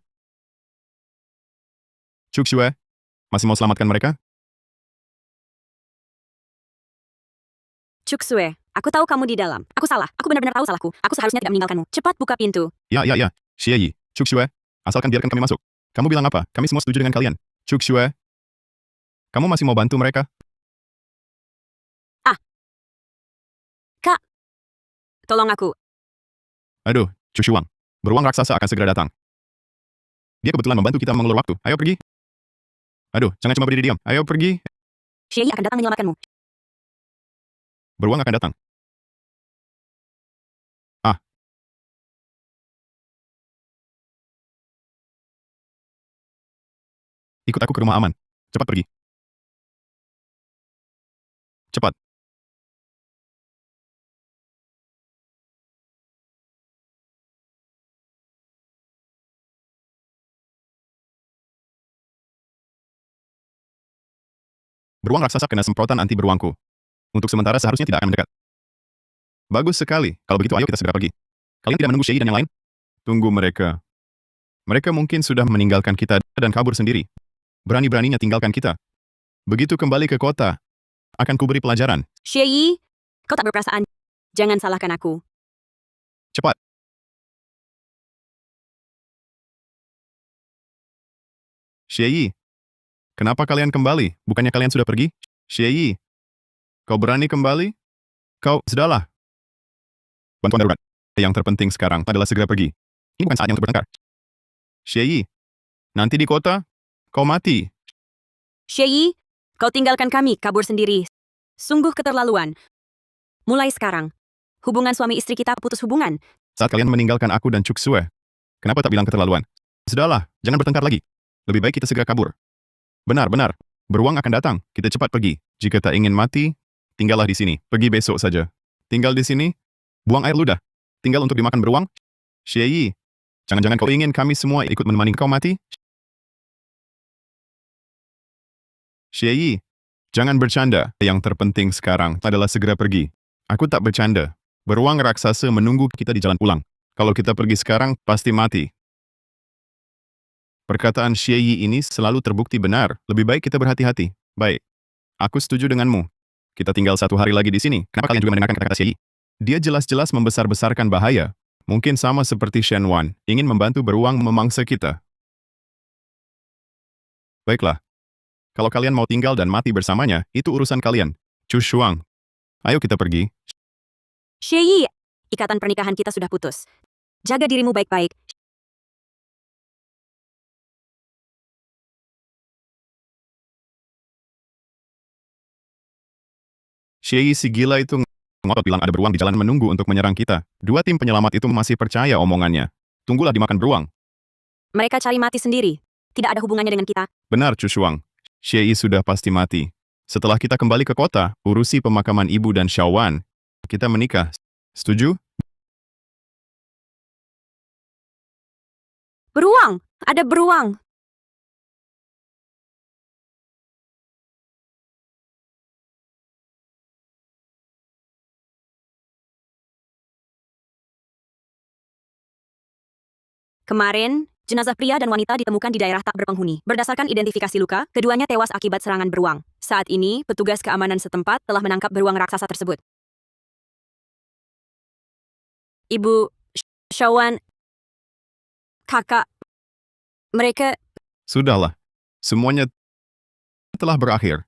Chuk Shue, masih mau selamatkan mereka? Chuk Sue, aku tahu kamu di dalam. Aku salah. Aku benar-benar tahu salahku. Aku seharusnya tidak meninggalkanmu. Cepat buka pintu. Ya, ya, ya. Xie Yi, Chuk Shue, asalkan biarkan kami masuk. Kamu bilang apa? Kami semua setuju dengan kalian. Chuk Shue, kamu masih mau bantu mereka? Kak, tolong aku. Aduh, Chu Shuang. Beruang raksasa akan segera datang. Dia kebetulan membantu kita mengulur waktu. Ayo pergi. Aduh, jangan cuma berdiri diam. Ayo pergi. Xie Yi akan datang menyelamatkanmu. Beruang akan datang. Ah. Ikut aku ke rumah aman. Cepat pergi. Cepat. Beruang raksasa kena semprotan anti beruangku. Untuk sementara seharusnya tidak akan mendekat. Bagus sekali. Kalau begitu ayo kita segera pergi. Kalian tidak menunggu Xie Yi dan yang lain? Tunggu mereka. Mereka mungkin sudah meninggalkan kita dan kabur sendiri. Berani-beraninya tinggalkan kita. Begitu kembali ke kota, akan kuberi pelajaran. Xie Yi, kau tak berperasaan. Jangan salahkan aku. Cepat. Xie Yi, kenapa kalian kembali? Bukannya kalian sudah pergi? Xie Yi, kau berani kembali? Sudahlah. Bantuan darurat. Yang terpenting sekarang adalah segera pergi. Ini bukan saatnya untuk bertengkar. Xie Yi, nanti di kota, kau mati. Xie Yi, kau tinggalkan kami, kabur sendiri. Sungguh keterlaluan. Mulai sekarang, hubungan suami istri kita putus hubungan. Saat kalian meninggalkan aku dan Chuk Sue, kenapa tak bilang keterlaluan? Sudahlah, jangan bertengkar lagi. Lebih baik kita segera kabur. Benar, benar. Beruang akan datang. Kita cepat pergi. Jika tak ingin mati, tinggallah di sini. Pergi besok saja. Tinggal di sini, buang air ludah. Tinggal untuk dimakan beruang? Xie Yi, jangan-jangan kau ingin kami semua ikut menemani kau mati? Xie Yi, jangan bercanda. Yang terpenting sekarang adalah segera pergi. Aku tak bercanda. Beruang raksasa menunggu kita di jalan pulang. Kalau kita pergi sekarang, pasti mati. Perkataan Xie Yi ini selalu terbukti benar. Lebih baik kita berhati-hati. Baik. Aku setuju denganmu. Kita tinggal 1 hari lagi di sini. Kenapa kalian juga mendengarkan kata-kata Xie Yi? Dia jelas-jelas membesar-besarkan bahaya. Mungkin sama seperti Shen Wan, ingin membantu beruang memangsa kita. Baiklah. Kalau kalian mau tinggal dan mati bersamanya, itu urusan kalian. Chu Shuang. Ayo kita pergi. Xie Yi, ikatan pernikahan kita sudah putus. Jaga dirimu baik-baik. Xie Yi si gila itu ngotot bilang ada beruang di jalan menunggu untuk menyerang kita. 2 tim penyelamat itu masih percaya omongannya. Tunggulah dimakan beruang. Mereka cari mati sendiri. Tidak ada hubungannya dengan kita. Benar, Chu Shuang. Xie Yi sudah pasti mati. Setelah kita kembali ke kota, urusi pemakaman ibu dan Xiaowan. Kita menikah. Setuju? Beruang! Ada beruang! Kemarin, jenazah pria dan wanita ditemukan di daerah tak berpenghuni. Berdasarkan identifikasi luka, keduanya tewas akibat serangan beruang. Saat ini, petugas keamanan setempat telah menangkap beruang raksasa tersebut. Ibu, Xiaowan, kakak, mereka... Sudahlah. Semuanya telah berakhir.